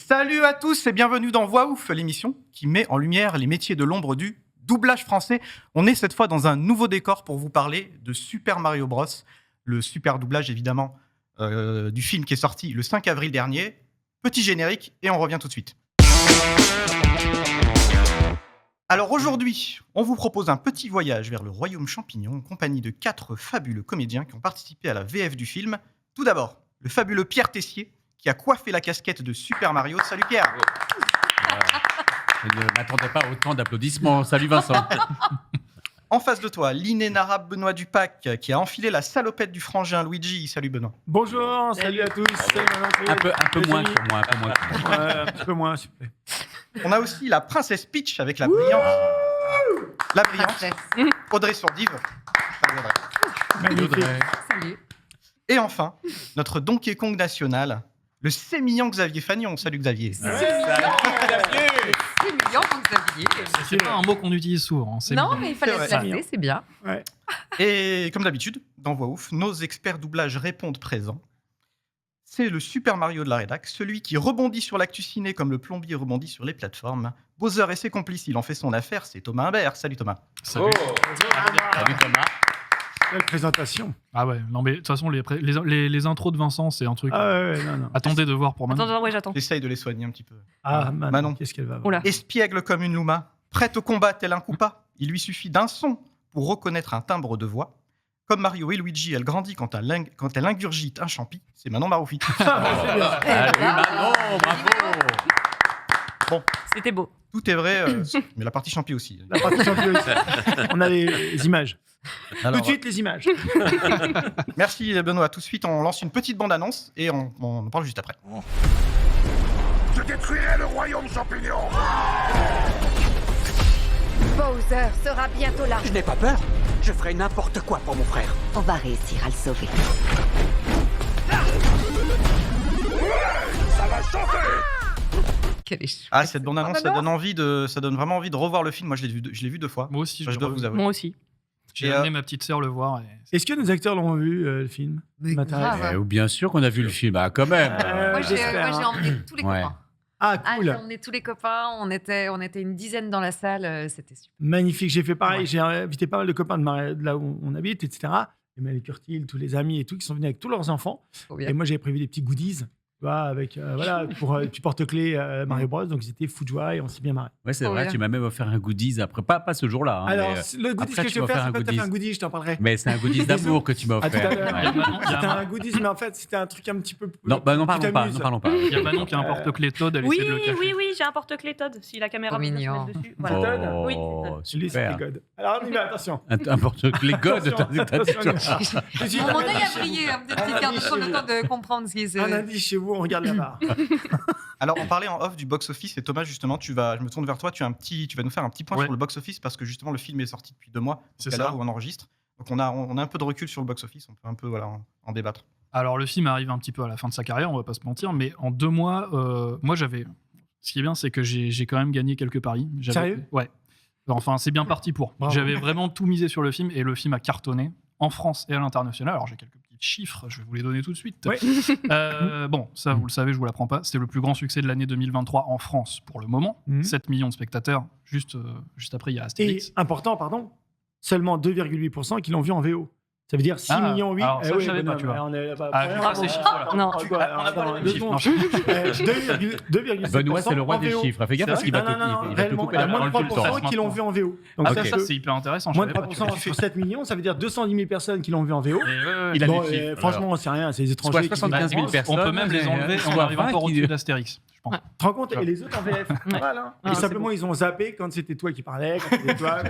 Salut à tous et bienvenue dans Voix Ouf, l'émission qui met en lumière les métiers de l'ombre du doublage français. On est cette fois dans un nouveau décor pour vous parler de Super Mario Bros. Le super doublage évidemment du film qui est sorti le 5 avril dernier. Petit générique et on revient tout de suite. Alors aujourd'hui, on vous propose un petit voyage vers le royaume champignon en compagnie de 4 fabuleux comédiens qui ont participé à la VF du film. Tout d'abord, le fabuleux Pierre Tessier qui a coiffé la casquette de Super Mario. Salut Pierre. Je ne m'attendais pas à autant d'applaudissements. Salut Vincent. En face de toi, l'inénarrable Benoît Dupac qui a enfilé la salopette du frangin Luigi. Salut Benoît. Bonjour, salut à tous. Un peu moins sur moi. Un petit peu moins, s'il vous plaît. On a aussi la princesse Peach avec la brillante Audrey Sourdive. Salut Audrey. Magnifique. Salut. Et enfin, notre Donkey Kong national, le sémillant Xavier Fagnon. Salut Xavier. C'est mignon, donc Xavier. C'est pas un mot qu'on utilise souvent. Non, mais il fallait C'est se vrai. placer, c'est bien. Ouais. Et comme d'habitude, dans Voix Ouf, nos experts doublage répondent présents. C'est le Super Mario de la rédac, celui qui rebondit sur l'actu ciné comme le plombier rebondit sur les plateformes. Bowser et ses complices, il en fait son affaire, c'est Thomas Imbert. Salut Thomas. Salut. Salut Thomas. Quelle présentation. Ah ouais, non mais de toute façon, les intros de Vincent, c'est un truc. Ah ouais, non. Attendez de voir pour maintenant. Attends, ouais, j'attends. J'essaye de les soigner un petit peu. Ah, Manon. qu'est-ce qu'elle va avoir. Oula. Espiègle comme une louma, prête au combat tel un coupa, il lui suffit d'un son pour reconnaître un timbre de voix. Comme Mario et Luigi, elle grandit quand elle ingurgite un champi. C'est Manon Maroufi. Salut Manon, bravo. Bon, C'était beau. tout est vrai, mais la partie champi aussi. La partie championne. On a les images. Alors, Tout de suite, les images. merci Benoît. Tout de suite, on lance une petite bande-annonce et on en parle juste après. Je détruirai le royaume champignon. Bowser sera bientôt là. Je n'ai pas peur. Je ferai n'importe quoi pour mon frère. On va réussir à le sauver. Ça va chauffer. Quel est chou. Ah, cette bande-annonce, ça donne vraiment envie de revoir le film. Moi, je l'ai vu 2 fois. Moi aussi, Je dois vous avouer. Moi aussi. J'ai Et, amené ma petite sœur le voir. Est-ce que nos acteurs l'ont vu, le film grave. Ou bien sûr qu'on a vu le film. Ah, quand même. Moi, j'ai j'espère, emmené tous les Ouais. copains. Ah, Ah, cool. j'ai emmené tous les copains. On était une dizaine dans la salle. C'était super. Magnifique. J'ai fait pareil. Ouais. J'ai invité pas mal de copains de là où on habite, etc. Et Mel Curtil, tous les amis et tout, qui sont venus avec tous leurs enfants. Trop bien. Et moi, j'avais prévu des petits goodies. Tu vois, avec, voilà, pour tu porte-clés Mario Bros. Donc, c'était fou de joie et on s'est bien marré. Ouais, c'est Trop vrai, bien. tu m'as même offert un goodies après. Pas ce jour-là. Hein, Alors, mais, le goodies après, que tu je vais m'as offert faire, un c'est pas tout à fait goodies. un goodies, je t'en parlerai. Mais c'est un goodies d'amour que tu m'as À tout à offert. l'heure. Il y a Manon- il y a C'était Manon- un goodies, mais en fait, c'était un truc un petit peu. Non, bah non, tu t'amuses. parlons pas. il y a Manon qui a un porte-clés Todd, elle Oui, essaie de le cacher. oui, j'ai un porte-clés Todd. Si la caméra Trop peut se mignon. mettre dessus. Oh, Voilà. Oui, Lui, c'était super. God. Alors, on y va, attention. Un porte-clés God. Attention. Mon œil a brillé. Un petit quart de seconde, le temps de comprendre ce qui se. Un indice chez vous, on regarde la barre. Alors, on parlait en off du box-office et Thomas, justement, je me tourne vers toi. Tu vas nous faire un petit point Ouais. sur le box-office parce que justement, le film est sorti depuis 2 mois. C'est donc à ça. l'heure où on enregistre. Donc, on a un peu de recul sur le box-office. On peut un peu en débattre. Alors, le film arrive un petit peu à la fin de sa carrière, on va pas se mentir, mais en 2 mois, moi j'avais. Ce qui est bien, c'est que j'ai quand même gagné quelques paris. Sérieux ? Ouais. Enfin, c'est bien parti pour. Bravo. J'avais vraiment tout misé sur le film et le film a cartonné en France et à l'international. Alors, j'ai quelques petits chiffres, je vais vous les donner tout de suite. Ouais. Bon, ça, vous le savez, je vous l'apprends pas. C'était le plus grand succès de l'année 2023 en France pour le moment. Mhm. 7 millions de spectateurs. Juste après, il y a Et Astérix. important, pardon, seulement 2,8% qui l'ont vu en VO. Ça veut dire 6 Ah, millions 8. alors ça, je savais pas, tu vois. On est pas. Ah, je vois ces chiffres-là. Non. on a pas les mêmes chiffres. 2,7%. Benoît, c'est le roi en des VO. chiffre. Fais gaffe C'est parce qu'il va te Non, non, il va te réellement, couper il y la a moins de parole tout le 3% temps. qui l'ont vu en VO. Donc Ah, ça, ok, ça, c'est hyper intéressant. je moins de savais pas, tu vois. 3% sur 7 millions, ça veut dire 210 000 personnes qui l'ont vu en VO. Et ouais, Il a Bon, vu le chiffre, franchement, c'est rien, c'est les étrangers Soit qui 75 000 Bah, personnes. on peut même les enlever en soit arrivant 20 encore qui- au-dessus d'Astérix, je pense. Ouais. Tu te rends compte. Et les autres en VF. Voilà. Ah, Et c'est simplement, ils ont zappé quand c'était toi qui parlais, quand c'était toi.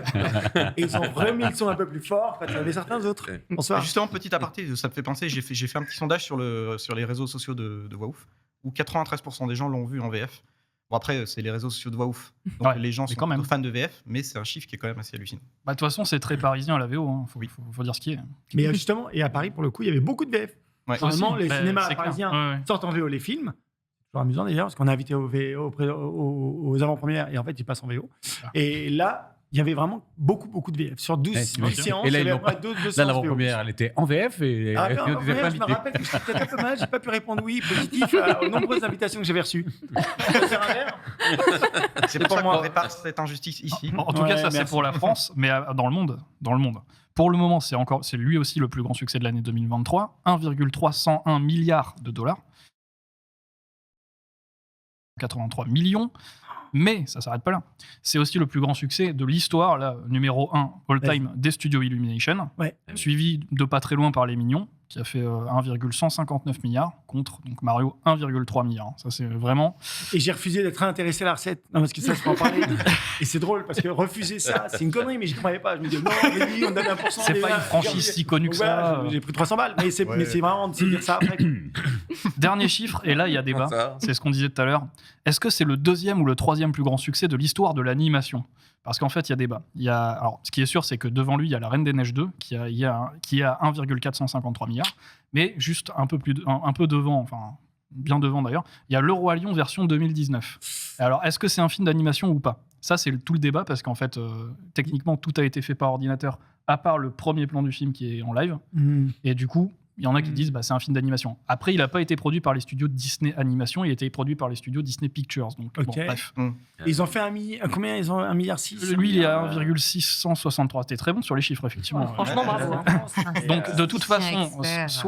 Et ils ont remis le son un peu plus fort quand il y avait certains autres. Bonsoir. Justement, petit aparté, ça me fait penser, j'ai fait un petit sondage sur les réseaux sociaux de Voix Ouf, où 93% des gens l'ont vu en VF. Bon, après, c'est les réseaux sociaux de Voix Ouf. Donc Ouais, les gens mais sont quand même. plutôt fans de VF, mais c'est un chiffre qui est quand même assez hallucinant. Bah, de toute façon, c'est très parisien la VO. Oui. Faut dire ce qui est. Mais justement, et à Paris, pour le coup, il y avait beaucoup de VF. Ouais. Normalement, Aussi, les bah, cinémas c'est clair. parisiens Ouais, ouais. sortent en VO les films. C'est toujours amusant d'ailleurs, parce qu'on a invité aux avant-premières et en fait, ils passent en VO. Ah. Et là, il y avait vraiment beaucoup de VF. Sur 12 Ouais, séances, et là, il y ils avait l'ont à peu près 200 Là, VO. l'avant-première, elle était en VF et Ah, et on non, disait ouais, pas je me invité. rappelle que j'étais peut-être un peu mal, j'ai pas pu répondre oui, positif aux nombreuses invitations que j'avais reçues. Je peux faire un verre C'est pour ça qu'on répare cette injustice ici. En tout cas, Ouais, ça c'est merci. pour la France, mais dans le monde. Pour le moment, c'est lui aussi le plus grand succès de l'année 2023, 1,301 milliard de dollars, 83 millions. Mais ça s'arrête pas là. C'est aussi le plus grand succès de l'histoire, là, numéro 1 all-time des studios Illumination, Ouais. suivi de pas très loin par Les Mignons, qui a fait 1,159 milliards contre donc Mario 1,3 milliard. Ça c'est vraiment. Et j'ai refusé d'être intéressé à la recette. Non, parce que ça, je peux en parler. Et c'est drôle, parce que refuser ça, c'est une connerie, mais j'y croyais pas. Je me disais, non, mais oui, on donne 1%. C'est des pas une verres. franchise si connue que Donc voilà, ça. j'ai pris 300 balles, mais c'est vraiment de se dire ça après. Dernier chiffre, et là il y a débat. Ça. C'est ce qu'on disait tout à l'heure. Est-ce que c'est le deuxième ou le troisième plus grand succès de l'histoire de l'animation ? Parce qu'en fait, il y a débat. Alors, ce qui est sûr, c'est que devant lui, il y a La Reine des Neiges 2, qui est à 1,453 milliards. Mais juste un peu devant, enfin, bien devant d'ailleurs, il y a Le Roi Lion version 2019. Alors, est-ce que c'est un film d'animation ou pas ? Ça, c'est tout le débat, parce qu'en fait, techniquement, tout a été fait par ordinateur, à part le premier plan du film qui est en live. Et du coup, il y en a qui disent c'est un film d'animation. Après, il n'a pas été produit par les studios Disney Animation, il a été produit par les studios Disney Pictures. Donc, bon, Ok. bref. Ils ont fait combien ils ont 1,6 milliard. Lui, il est à 1,663. C'était très bon sur les chiffres, effectivement. Franchement, bravo. hein. Donc, de toute façon,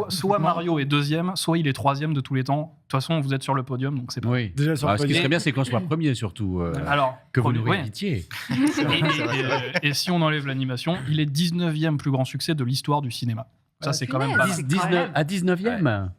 soit Mario est deuxième, soit il est troisième de tous les temps. De toute façon, vous êtes sur le podium, donc c'est pas. Oui. Déjà sur Ah, le ce qui podium. serait bien, c'est qu'on soit premier, surtout. Alors, Que vous nous ouais. rééditiez. Et si on enlève l'animation, il est 19e plus grand succès de l'histoire du cinéma. Ça, c'est quand même pas mal. C'est quand même- À 19e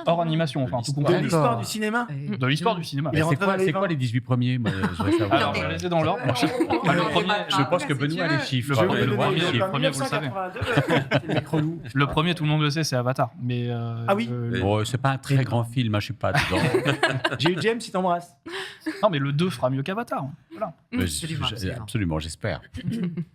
Hors animation, enfin, tout De compris. l'histoire du cinéma. De l'histoire du cinéma. Il est rentré dans les C'est quoi 20. les 18 premiers moi, je voudrais savoir. Alors, je les ai dans l'ordre. Le premier, Je pense que Benoît a les chiffres. Je vais vous le les donner. premier, Il est le en premier, vous le savez. 1982. C'est le mec relou. le premier, tout le monde le sait, c'est Avatar. Mais Ah oui. Bon, c'est pas un très grand film, hein, je suis pas dedans. J'ai eu James, il t'embrasse. non, mais le 2 fera mieux qu'Avatar. Voilà, Mais Absolument, absolument. absolument, j'espère.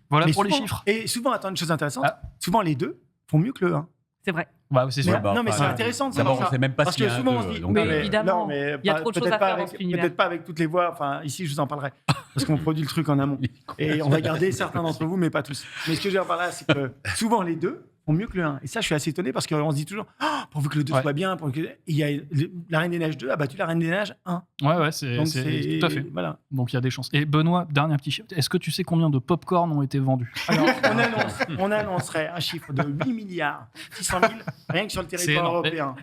voilà Mais pour les souvent- chiffres. Et souvent, attends, une chose intéressante, Ah. souvent les deux font mieux que le 1. C'est vrai. Bah, c'est sûr. Mais, bah, non, mais enfin, c'est intéressant de D'abord, savoir on ça. sait même pas Parce s'il y que a un souvent, on se 2. dit, Donc, Mais évidemment, mais il y a trop de choses peut-être à pas faire dans avec- cet univers. Peut-être pas avec toutes les voix. Enfin, ici, je vous en parlerai. Parce qu'on produit le truc en amont. Et on va garder certains d'entre vous, mais pas tous. Mais ce que je veux dire par là, c'est que souvent, les deux font mieux que le 1. Et ça, je suis assez étonné parce qu'on se dit toujours, pourvu que le 2 Ouais. soit bien. Et il y a La Reine des Neiges 2 a battu La Reine des Neiges 1. Ouais, c'est Donc, tout à fait. Voilà. Donc il y a des chances. Et Benoît, dernier petit chiffre. Est-ce que tu sais combien de pop-corn ont été vendus ? Alors, on annoncerait un chiffre de 8 milliards 600 000 rien que sur le C'est territoire énorme. européen.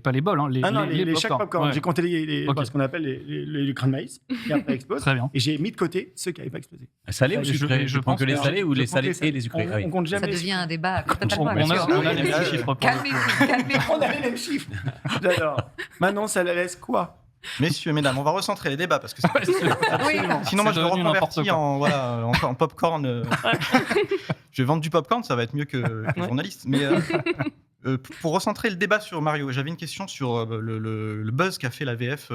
Pas les bols, hein, Ah non, les chaque pop-corn. popcorn. Ouais. J'ai compté Ok. ce qu'on appelle les grains de maïs qui après explosent. Très bien. Et j'ai mis de côté ceux qui n'avaient pas explosé. Salé ou Je- sucré je Je prends pense que les que- salés ou Je les prends que salés et les sucrés. Ah oui. On compte jamais Ça les devient sucrés. un débat On totalement a absurde. les mêmes chiffres. pour le coup. Calmez-vous, calmez-vous. On a les mêmes chiffres. J'adore. Maintenant, ça la laisse quoi? Messieurs, mesdames, on va recentrer les débats parce que sinon moi je C'est me devenu n'importe reconvertis en popcorn. Je vais vendre du popcorn, ça va être mieux que journaliste. Mais pour recentrer le débat sur Mario, j'avais une question sur le buzz qu'a fait la VF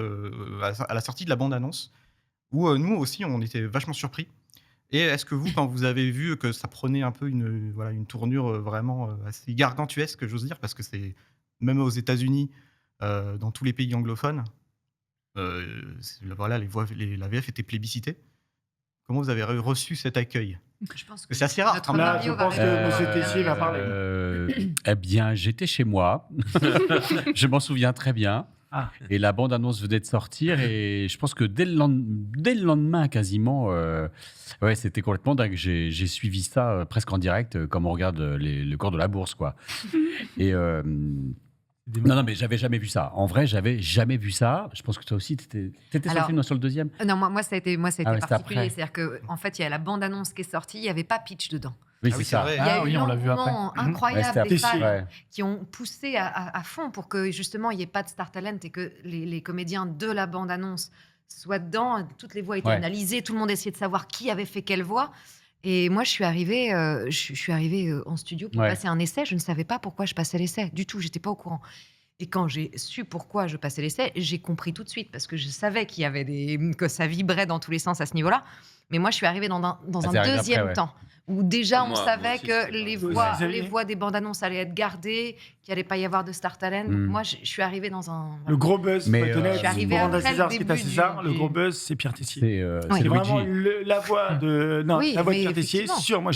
à la sortie de la bande-annonce, où nous aussi on était vachement surpris. Et est-ce que vous, quand vous avez vu que ça prenait un peu une tournure vraiment assez gargantuesque, j'ose dire, parce que c'est même aux États-Unis, dans tous les pays anglophones, la VF était plébiscitée. Comment vous avez reçu cet accueil? Je pense C'est assez rare. notre quand même. Là, Mario je va pense que répondre. M. Tessier va parler. Eh bien, j'étais chez moi. Je m'en souviens très bien. Ah. Et la bande-annonce venait de sortir. Et je pense que dès le lendemain, quasiment, ouais, c'était complètement dingue. J'ai suivi ça presque en direct, comme on regarde le cours de la bourse, quoi. Et non, mais j'avais jamais vu ça. En vrai, j'avais jamais vu ça. Je pense que toi aussi, t'étais sur le Alors, film, sur le deuxième. Non, moi, ça a été Ah ouais, c'était particulier. après. C'est-à-dire qu'en fait, il y a la bande-annonce qui est sortie, il n'y avait pas pitch dedans. Oui, Ah oui, c'est c'est ça. vrai. Il y a Ah eu oui, on l'a vu après. l'engouement Ouais, incroyable c'était des après. fans Ouais. qui ont poussé à fond pour que justement il n'y ait pas de star talent et que les comédiens de la bande-annonce soient dedans. Toutes les voix étaient Ouais. analysées, tout le monde essayait de savoir qui avait fait quelle voix. Et moi, je suis arrivée en studio pour Ouais. passer un essai. Je ne savais pas pourquoi je passais l'essai du tout. J'étais pas au courant. Et quand j'ai su pourquoi je passais l'essai, j'ai compris tout de suite, parce que je savais qu'il y avait que ça vibrait dans tous les sens à ce niveau-là. Mais moi, je suis arrivée dans un c'est arrivé deuxième après, ouais. temps, où déjà on Moi savait aussi, que c'est les pareil. voix des bandes annonces allaient être gardées, qu'il n'allait pas y avoir de Star Talent. Moi, je suis arrivée dans un... Le gros buzz, Mais, faut être honnête, je suis arrivée pour rendre à après le César ce qui est à début César, du- le gros buzz, c'est Pierre Tessier. C'est C'est vraiment Luigi. la voix de. Non, Oui, la voix de mais Pierre Tessier, effectivement. sûr. Moi,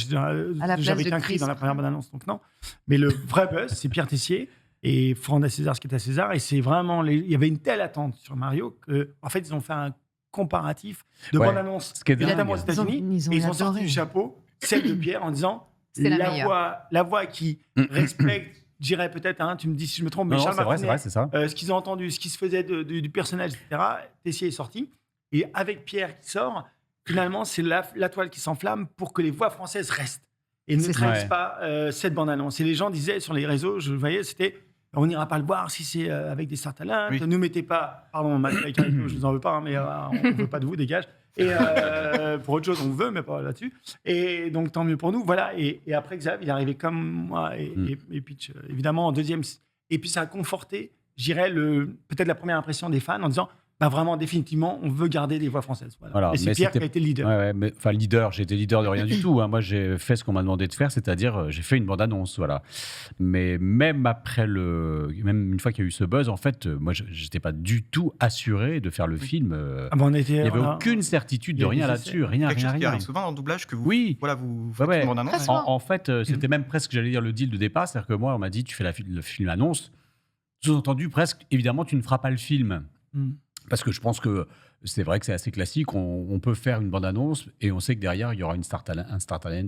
À la place j'avais de qu'un cri Chris dans la première Pratt. bande-annonce, donc non. Mais le vrai buzz, c'est Pierre Tessier. Et faut rendre à César ce qui est à César. Et c'est vraiment. Il y avait une telle attente sur Mario qu'en fait, ils ont fait un comparatif de Ouais. bande-annonce, Ce qui est dingue. évidemment aux États-Unis. Ils ont Et ils ont sorti adoré. du chapeau celle de Pierre en disant C'est la meilleure. la voix qui respecte, je dirais peut-être, hein, tu me dis si je me trompe, mais Non, Charles c'est vrai, Martinet, c'est ça. ce qu'ils ont entendu, ce qui se faisait du personnage, etc. Tessier est sorti. Et avec Pierre qui sort, finalement, c'est la toile qui s'enflamme pour que les voix françaises restent et ne C'est ça. trahissent Ouais. pas cette bande-annonce. Et les gens disaient sur les réseaux, je le voyais, c'était on n'ira pas le voir si c'est avec des Star Talent. Oui. Ne mettez pas, pardon, Matt Carito, je vous en veux pas, hein, mais on ne veut pas de vous, dégage. Et pour autre chose, on veut, mais pas là-dessus. Et donc, tant mieux pour nous. Voilà. Et après, Xav, il est arrivé comme moi et Pitch, évidemment, en deuxième. Et puis, ça a conforté, j'irais, peut-être la première impression des fans en disant bah, vraiment, définitivement, on veut garder des voix françaises. Voilà, Et c'est mais Pierre qui c'était- a été le leader. Ouais, mais, enfin, leader, j'ai été leader de rien du tout. Hein. Moi, j'ai fait ce qu'on m'a demandé de faire, c'est-à-dire j'ai fait une bande-annonce, voilà. Mais même même une fois qu'il y a eu ce buzz, en fait, moi, j'étais pas du tout assuré de faire le film. Ah, bah, on était, Il n'y avait voilà. aucune certitude Il y de a rien des là-dessus, essais. rien, Quelque rien, chose qui rien. arrive souvent dans le doublage que vous, Oui. voilà, vous Ouais, faites ouais. une bande-annonce. Très souvent. En fait, c'était même presque, j'allais dire, le deal de départ, c'est-à-dire que moi, on m'a dit, tu fais le film annonce, sous-entendu presque, évidemment, tu ne feras pas le film. Mm. Parce que je pense que c'est vrai que c'est assez classique. On peut faire une bande-annonce et on sait que derrière, il y aura un Star Talent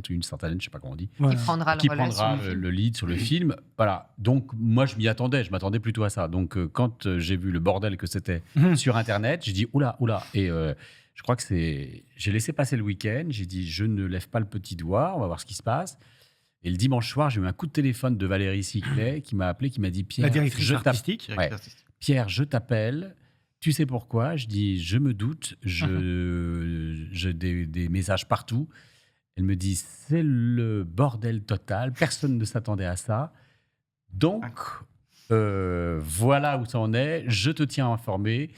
ou une Star Talent, je ne sais pas comment on dit, Voilà. Qui prendra le qui relais sur prendra le film. le lead sur le film. Voilà. Donc, moi, je m'y attendais. Je m'attendais plutôt à ça. Donc, quand j'ai vu le bordel que c'était Mhm. sur Internet, j'ai dit, oula, oula. Et je crois que j'ai laissé passer le week-end. J'ai dit, je ne lève pas le petit doigt. On va voir ce qui se passe. Et le dimanche soir, j'ai eu un coup de téléphone de Valérie Siclet qui m'a appelé, qui m'a dit, Pierre, La directrice je t'appelle. artistique. Ouais. Pierre, je t'appelle. Tu sais pourquoi? Je dis, je me doute. J'ai des messages partout. Elle me dit, c'est le bordel total. Personne ne s'attendait à ça. Donc, voilà où ça en est. Je te tiens informé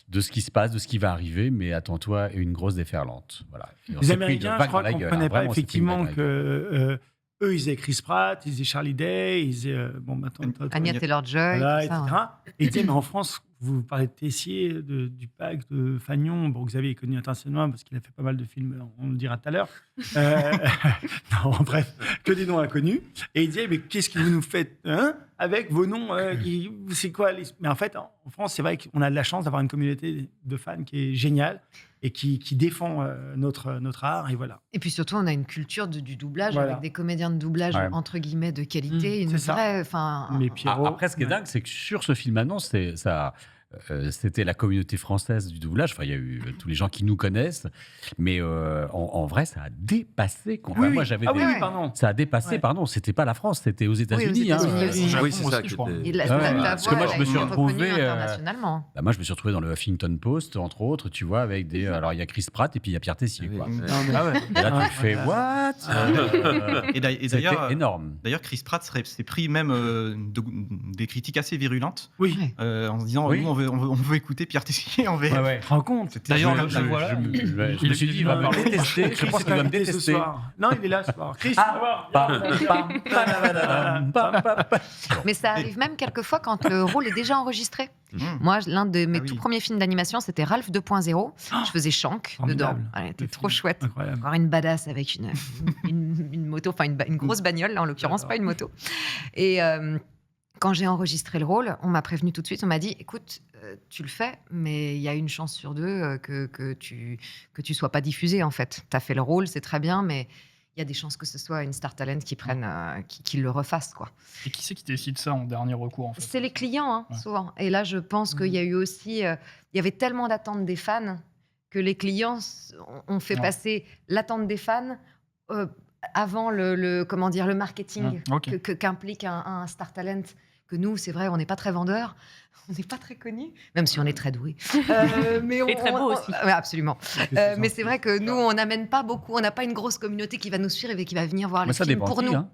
de ce qui se passe, de ce qui va arriver, mais attends-toi à une grosse déferlante. Voilà. Et on Les s'est pris Américains, une je vague crois dans la qu'on ne gueule, comprenait hein. pas Vraiment, on s'est pris une vague effectivement dans la gueule. que eux, ils faisaient Chris Pratt, ils faisaient Charlie Day, ils faisaient bon, maintenant, Anya Taylor-Joy, voilà, tout ça, etc. ouais. Et ils disaient, mais en France, vous parlez de Tessier, du Pac, de Fagnon. Bon, Xavier est connu internationalement parce qu'il a fait pas mal de films, on le dira tout à l'heure. Non, bref, que des noms inconnus. Et ils disaient, mais qu'est-ce que vous nous faites avec vos noms c'est quoi Mais en fait, en France, c'est vrai qu'on a de la chance d'avoir une communauté de fans qui est géniale et qui défend notre art. Et voilà. Et puis surtout, on a une culture du doublage Voilà. avec des comédiens de doublage Ouais. entre guillemets de qualité, une c'est ça. vraie. Enfin, Mais Ah, Pierrot, après, ce qui est dingue, c'est que sur ce film annonce, c'était la communauté française du doublage. Enfin, il y a eu tous les gens qui nous connaissent, mais en vrai, ça a dépassé. Enfin, moi, j'avais ah des- oui, oui, pardon. Ça a dépassé, Ouais. pardon, c'était pas la France, c'était aux États-Unis. États-Unis aussi. Japon Oui, c'est ça aussi, qui je crois. était- et la, Ouais, ta parce que voix, moi, je elle me a suis été reconnue retrouvé, internationalement. Bah, moi, je me suis retrouvé dans le Huffington Post, entre autres, tu vois, avec des. Alors, il y a Chris Pratt et puis il y a Pierre Tessier. Oui. Quoi. Ouais. Non, mais- Ah ouais. Et là, tu fais what Et d'ailleurs, C'était énorme. d'ailleurs, Chris Pratt s'est pris même des critiques assez virulentes Oui, en se disant, Oui. nous, on veut écouter Pierre Tessier en VR. Ouais, ouais. tu te rends compte. D'ailleurs, Je- la voilà. je me suis dit, il va me détester. Je pense qu'il va me invité ce détester. soir. Non, il est là ce soir. Chris, Ah, au revoir. Pam, pam, pam, pam, pam, pam. Mais ça arrive même quelquefois quand le rôle est déjà enregistré. Mmh. Moi, l'un de mes Ah oui. tout premiers films d'animation, c'était Ralph 2.0. Je faisais Shank dedans. Formidable. Elle était Le trop film. chouette. Incroyable. Avoir une badass avec une moto, enfin une grosse bagnole, là, en l'occurrence, D'accord. pas une moto. Et quand j'ai enregistré le rôle, on m'a prévenu tout de suite, on m'a dit, écoute, tu le fais, mais il y a une chance sur deux que tu sois pas diffusé, en fait. Tu as fait le rôle, c'est très bien, mais il y a des chances que ce soit une Star Talent qui prenne, qui le refasse, quoi. Et qui c'est qui décide ça en dernier recours en fait C'est les clients, hein, Ouais. souvent. Et là, je pense qu'il y a eu aussi, il y avait tellement d'attentes des fans que les clients ont fait Ouais. passer l'attente des fans avant comment dire, le marketing Ok. qu'implique un Star Talent. Que nous, c'est vrai, on n'est pas très vendeurs, on n'est pas très connus, même si on est très doués. Mais Et très beau aussi. Ouais, absolument. Mais c'est vrai que nous, on n'amène pas beaucoup, on n'a pas une grosse communauté qui va nous suivre et qui va venir voir Mais les ça films dépend pour qui, nous. hein.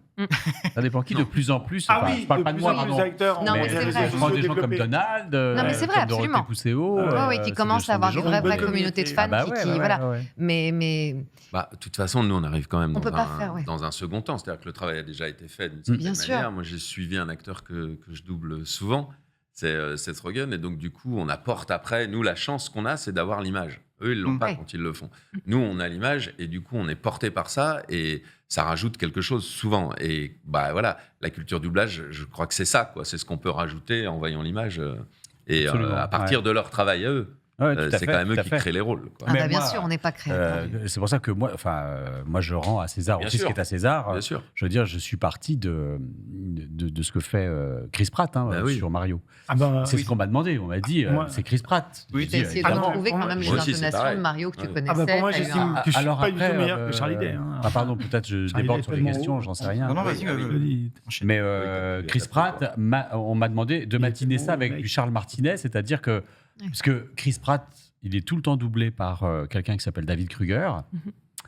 Ça dépend qui de plus en plus. Ah enfin, oui, je parle de pas de plus moi, en plus pardon. d'acteurs. Non, mais c'est vrai. Je prends des gens comme Donald, mais c'est vrai, comme Dorothée absolument. Pousseau. Oui, qui commencent à avoir une vraie communauté de fans. Voilà. Ouais. Mais Bah, de toute façon, nous, on arrive quand même On peut pas faire, ouais. dans un second temps. C'est-à-dire que le travail a déjà été fait d'une Bien certaine manière. sûr. Moi, j'ai suivi un acteur que je double souvent, c'est Seth Rogen. Et donc, du coup, on apporte après. Nous, la chance qu'on a, c'est d'avoir l'image. Eux, ils l'ont pas Ouais. quand ils le font. Nous, on a l'image et du coup, on est porté par ça et ça rajoute quelque chose souvent. Et bah voilà, la culture doublage, je crois que c'est ça, quoi. C'est ce qu'on peut rajouter en voyant l'image. Et Absolument, à partir de leur travail à eux, Ouais, tout à c'est fait, quand même eux tout à qui fait. créent les rôles, quoi. Mais bien moi, sûr, on n'est pas créateur. C'est pour ça que moi, moi, je rends à César Bien aussi sûr. ce qui est à César. Bien sûr. Je veux dire, je suis parti de ce que fait Chris Pratt Bah oui. sur Mario. Ah ben, C'est ce qu'on m'a demandé. On m'a dit, Moi- c'est Chris Pratt. Oui, J'ai T'as dit, essayé de non, retrouver quand même les moi aussi, c'est intonations pareil. de Mario que tu Ouais. connaissais. Ah bah pour moi, t'as eu j'estime un- que je suis alors pas du tout après, meilleur que Charlie Day. hein. Ah, pardon, peut-être je Charlie déborde Day sur fait les mon questions, rôle. j'en sais rien. Non, non, vas-y. Je le dis. Mais Oui, Chris oui, Pratt, on m'a demandé de Il matiner était ça bon, avec mec. du Charles Martinet, c'est-à-dire que parce que Chris Pratt, il est tout le temps doublé par quelqu'un qui s'appelle David Kruger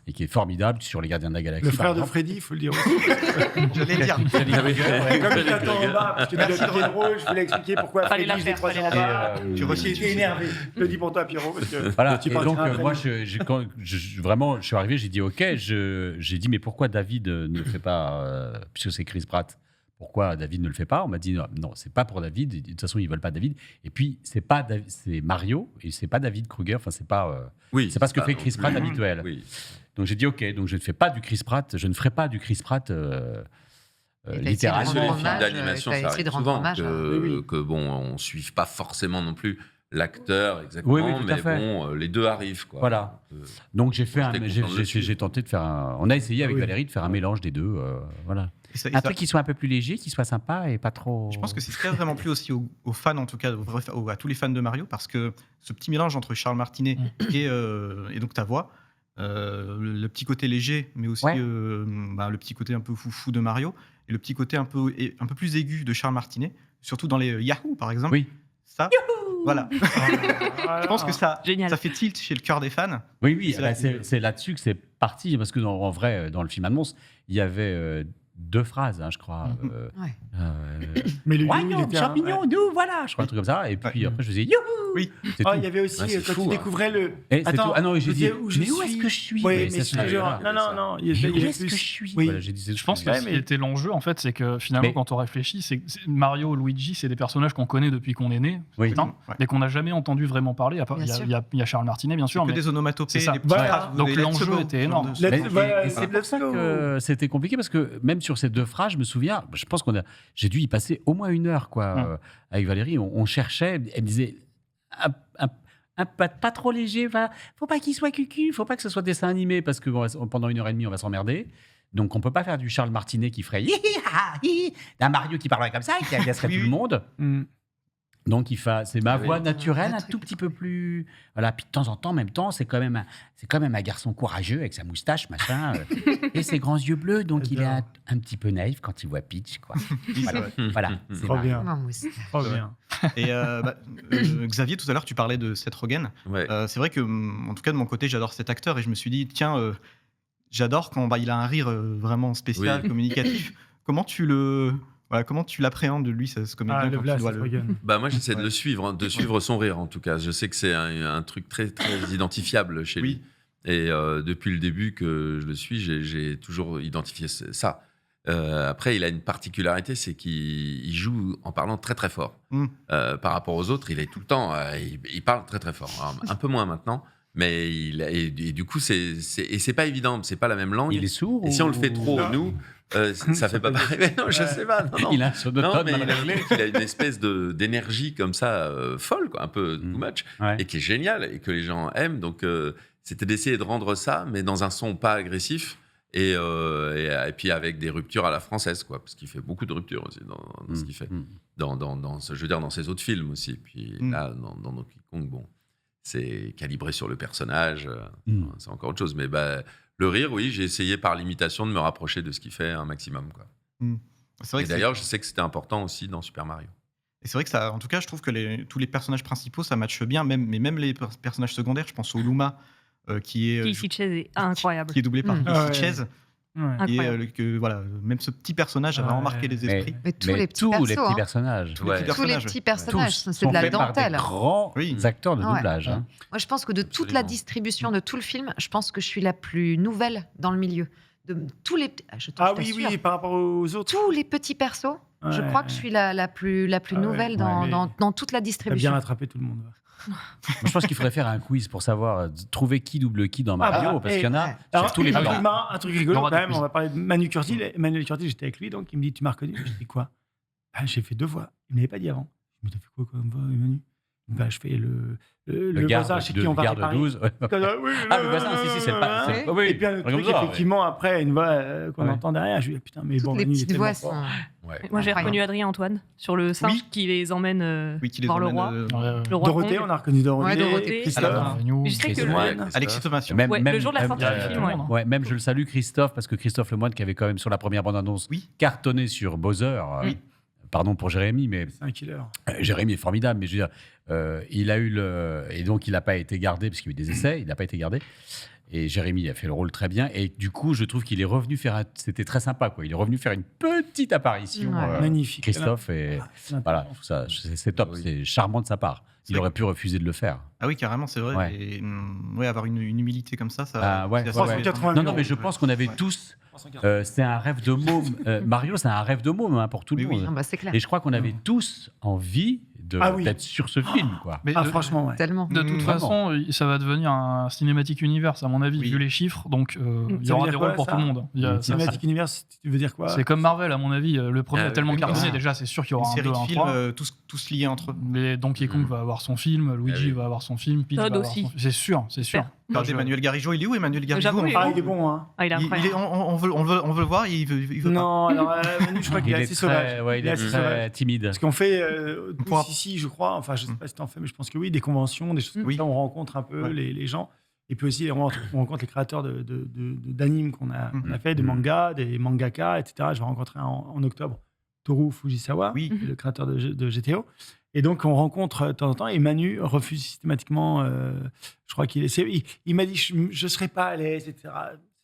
et qui est formidable sur Les Gardiens de la Galaxie. Le frère par de exemple. Freddy, il faut le dire aussi. J'allais dire. David Kruger, Comme il t'attend en bas, parce que tu as le rôle, je voulais expliquer pourquoi Fallait Freddy, la je l'ai faire, croisé fallait en la bas. Tu Il rechies était énervé. Je le dis pour toi, Pierrot, parce que Voilà, tu et partiras donc après. moi, quand vraiment, je suis arrivé, j'ai dit OK, j'ai dit, mais pourquoi David ne le fait pas, puisque c'est Chris Pratt, pourquoi David ne le fait pas? On m'a dit, non, c'est pas pour David, de toute façon, ils veulent pas David. Et puis, c'est Mario, et c'est pas David Kruger, enfin, c'est pas ce que fait non Chris plus- Pratt habituel. Oui. Donc j'ai dit OK, donc je ne fais pas du Chris Pratt, je ne ferai pas du Chris Pratt Et t'as essayé de littéralement. Sur les rendre films hommage, d'animation, t'as ça essayé arrive de rendre souvent hommage, que bon, on suive pas forcément non plus l'acteur exactement, Oui, tout à mais fait. bon, les deux arrivent, quoi. Voilà. Donc j'ai fait J'étais content de le suivre. j'ai tenté de faire on a essayé avec Oui. Valérie de faire un mélange des deux, voilà. Et Un ça- truc qui soit un peu plus léger, qui soit sympa et pas trop. Je pense que c'est ce qui a vraiment plu aussi aux fans, en tout cas à tous les fans de Mario, parce que ce petit mélange entre Charles Martinet et donc ta voix, le petit côté léger, mais aussi Ouais. le petit côté un peu foufou de Mario, et le petit côté un peu plus aigu de Charles Martinet, surtout dans les Yahoo par exemple. Oui. Ça, voilà. Je pense que ça Génial. fait tilt chez le cœur des fans. Oui, C'est là- c'est là-dessus que c'est parti, parce que en vrai, dans le film Annonce, il y avait 2 phrases, je crois. Ouais. Mais le Royaume, il était un- champignons, nous, voilà, je crois, un truc comme ça. Et puis Ouais. après, je faisais youhou. Oui. C'est Oh, tout. il y avait aussi, Ouais, c'est quand fou, tu hein. découvrais le. Et c'est tout. Ah non, et j'ai je dit, disais où je mais où est-ce suis. que je suis? Oui, Mais mais ça, je te c'est- jure. voilà. Non. Il y Mais où avait est-ce que je plus. suis? Oui. Voilà, j'ai dit, Je pense que Ouais, ce qui mais- était l'enjeu, en fait, c'est que finalement, Mais- quand on réfléchit, Mario, Luigi, c'est des personnages qu'on connaît depuis qu'on est né, Oui. putain, Ouais. mais qu'on n'a jamais entendu vraiment parler. Bien Il y a- sûr. il y a Charles Martinet, bien sûr, Que mais des onomatopées, c'est ça. des petites Voilà. phrases, Donc des let's l'enjeu go, était ce genre énorme. de- Let's- Mais- voilà, et c'est let's pour ça go. que c'était compliqué, parce que même sur ces 2 phrases, je me souviens, je pense j'ai dû y passer au moins 1 heure, quoi, avec Valérie. On cherchait, elle me disait un pas trop léger, faut pas qu'il soit cucu, faut pas que ce soit dessin animé, parce que pendant 1h30, on va s'emmerder. Donc on peut pas faire du Charles Martinet qui ferait d'un Mario qui parlerait comme ça et qui agacerait Oui, tout oui. le monde. Mm. Donc c'est ma Oui. voix naturelle, Un un truc. tout petit peu plus. Voilà. Puis de temps en même temps, c'est quand même un garçon courageux avec sa moustache, machin, et ses grands yeux bleus. Donc il est un petit peu naïf quand il voit Peach, quoi. Voilà. Voilà. C'est Trop Mario. bien. Maman moustache. Trop bien. Et Xavier, tout à l'heure, tu parlais de Seth Rogen. Ouais. C'est vrai que, en tout cas, de mon côté, j'adore cet acteur et je me suis dit, tiens, j'adore quand il a un rire vraiment spécial, Oui. communicatif. Comment tu l'appréhendes, lui, ce comédien, Ah, le quand blast, tu dois Rogen. Bah moi j'essaie de Ouais. le suivre, de suivre son rire en tout cas. Je sais que c'est un truc très très identifiable chez Oui. lui. Et depuis le début que je le suis, j'ai toujours identifié ça. Après, il a une particularité, c'est qu'il joue en parlant très très fort. Mm. Par rapport aux autres, il est tout le temps, il parle très très fort. Alors, un peu moins maintenant, mais et du coup c'est pas évident, c'est pas la même langue. Il est sourd Et si on le fait trop, Non. nous, ça fait pas pareil. Mais non, je sais pas. Non. Il a un sonotone Non, mais il malgré. a une espèce d'énergie comme ça, folle, quoi, un peu too much, Ouais. et qui est géniale, et que les gens aiment. Donc, c'était d'essayer de rendre ça, mais dans un son pas agressif, et puis avec des ruptures à la française, quoi, parce qu'il fait beaucoup de ruptures aussi dans ce qu'il fait. Je veux dire, dans ses autres films aussi. Puis là, dans Donkey Kong, bon, c'est calibré sur le personnage, c'est encore autre chose. Mais le rire, oui, j'ai essayé par l'imitation de me rapprocher de ce qu'il fait un maximum, quoi. C'est vrai Et que d'ailleurs, je sais que c'était important aussi dans Super Mario. et c'est vrai que ça, en tout cas, je trouve que tous les personnages principaux, ça matche bien, mais même les personnages secondaires, je pense au Luma, qui est Casey Chase est incroyable. qui est doublé par Mm. Casey Ah ouais. Chase. Voilà, même ce petit personnage a vraiment marqué les esprits. Mais tous les petits personnages. Tous les petits personnages, Tous c'est de la sont faits par dentelle. des grands acteurs de doublage. Moi, je pense que de toute la distribution de tout le film, je pense que je suis la plus nouvelle dans le milieu. De tous les... oui, par rapport aux autres. Tous les petits persos, je crois que je suis la plus nouvelle dans toute la distribution. T'as bien rattrapé tout le monde. Je pense qu'il faudrait faire un quiz pour savoir trouver qui double qui dans Mario, parce qu'il y en a sur tous les plans. Un truc rigolo, quand même, on va parler de Manu Curtil. Manuel Curtil, j'étais avec lui, donc il me dit, tu m'as reconnu? Je dis quoi? J'ai fait 2 voix. Il ne m'avait pas dit avant. Je me dis, t'as fait quoi comme voix, Manu? Je fais le voisin chez qui on va réparer. 12. Le voisin, si, c'est pas... Oui. Et puis un truc, effectivement, après, une voix qu'on entend derrière, je lui dis, putain, mais bon, les Manu, il est petites voix tellement fort. Moi, j'ai reconnu Adrien Antoine sur le singe qui les emmène voir le roi. Le roi Dorothée, Kong. on a reconnu Dorothée. Dorothée. Christophe. Je sais que Alexis Thomas. le jour de la sortie du film. Même je le salue, Christophe, parce que Christophe Lemoine, qui avait quand même sur la première bande-annonce cartonné sur Bowser. Pardon pour Jérémy, mais c'est un killer. Jérémy est formidable, mais je veux dire, il a eu et donc il n'a pas été gardé parce qu'il y a eu des essais, il n'a pas été gardé. Et Jérémy a fait le rôle très bien. Et du coup, je trouve qu'il est revenu faire. C'était très sympa, quoi. Il est revenu faire une petite apparition. Magnifique. Christophe et voilà, ça, c'est top, c'est charmant de sa part. Il aurait pu refuser de le faire. Ah oui, carrément, c'est vrai. Ouais. Et, avoir une humilité comme ça. Non, mais je pense qu'on avait tous. C'est un rêve de môme. Mario, c'est un rêve de môme pour tout le monde. Ah bah, c'est clair. Et je crois qu'on avait tous envie d'être sur ce film, quoi. Mais franchement, ouais. Tellement. De toute façon, ça va devenir un cinématique univers, à mon avis, vu les chiffres. Donc, il y aura des rôles pour tout le monde. Cinématique univers, tu veux dire quoi? C'est comme Marvel, à mon avis. Le premier a tellement cartonné, déjà, c'est sûr qu'il y aura un 2, un 3. Tous liés entre eux. Mais Donkey Kong va avoir son film, Luigi va avoir son film, Peach va avoir son film. C'est sûr, c'est sûr. Regardez, Emmanuel Garijo, il est où, Emmanuel Garijo? Il est bon, hein. Il est incroyable. On veut le voir, il veut non, alors Manu, je crois qu'il est assez sauvage. Il est assez timide. Parce qu'on fait ici, je crois, enfin, je sais pas si t'en fais, mais je pense que oui, des conventions, des choses comme ça, on rencontre un peu les gens. Et puis aussi, on rencontre les créateurs d'animes qu'on a fait, des mangas, des mangaka, etc. Je vais rencontrer en octobre Toru Fujisawa, le créateur de GTO. Et donc, on rencontre de temps en temps, et Manu refuse systématiquement. Je crois il m'a dit, je ne serai pas à l'aise, etc.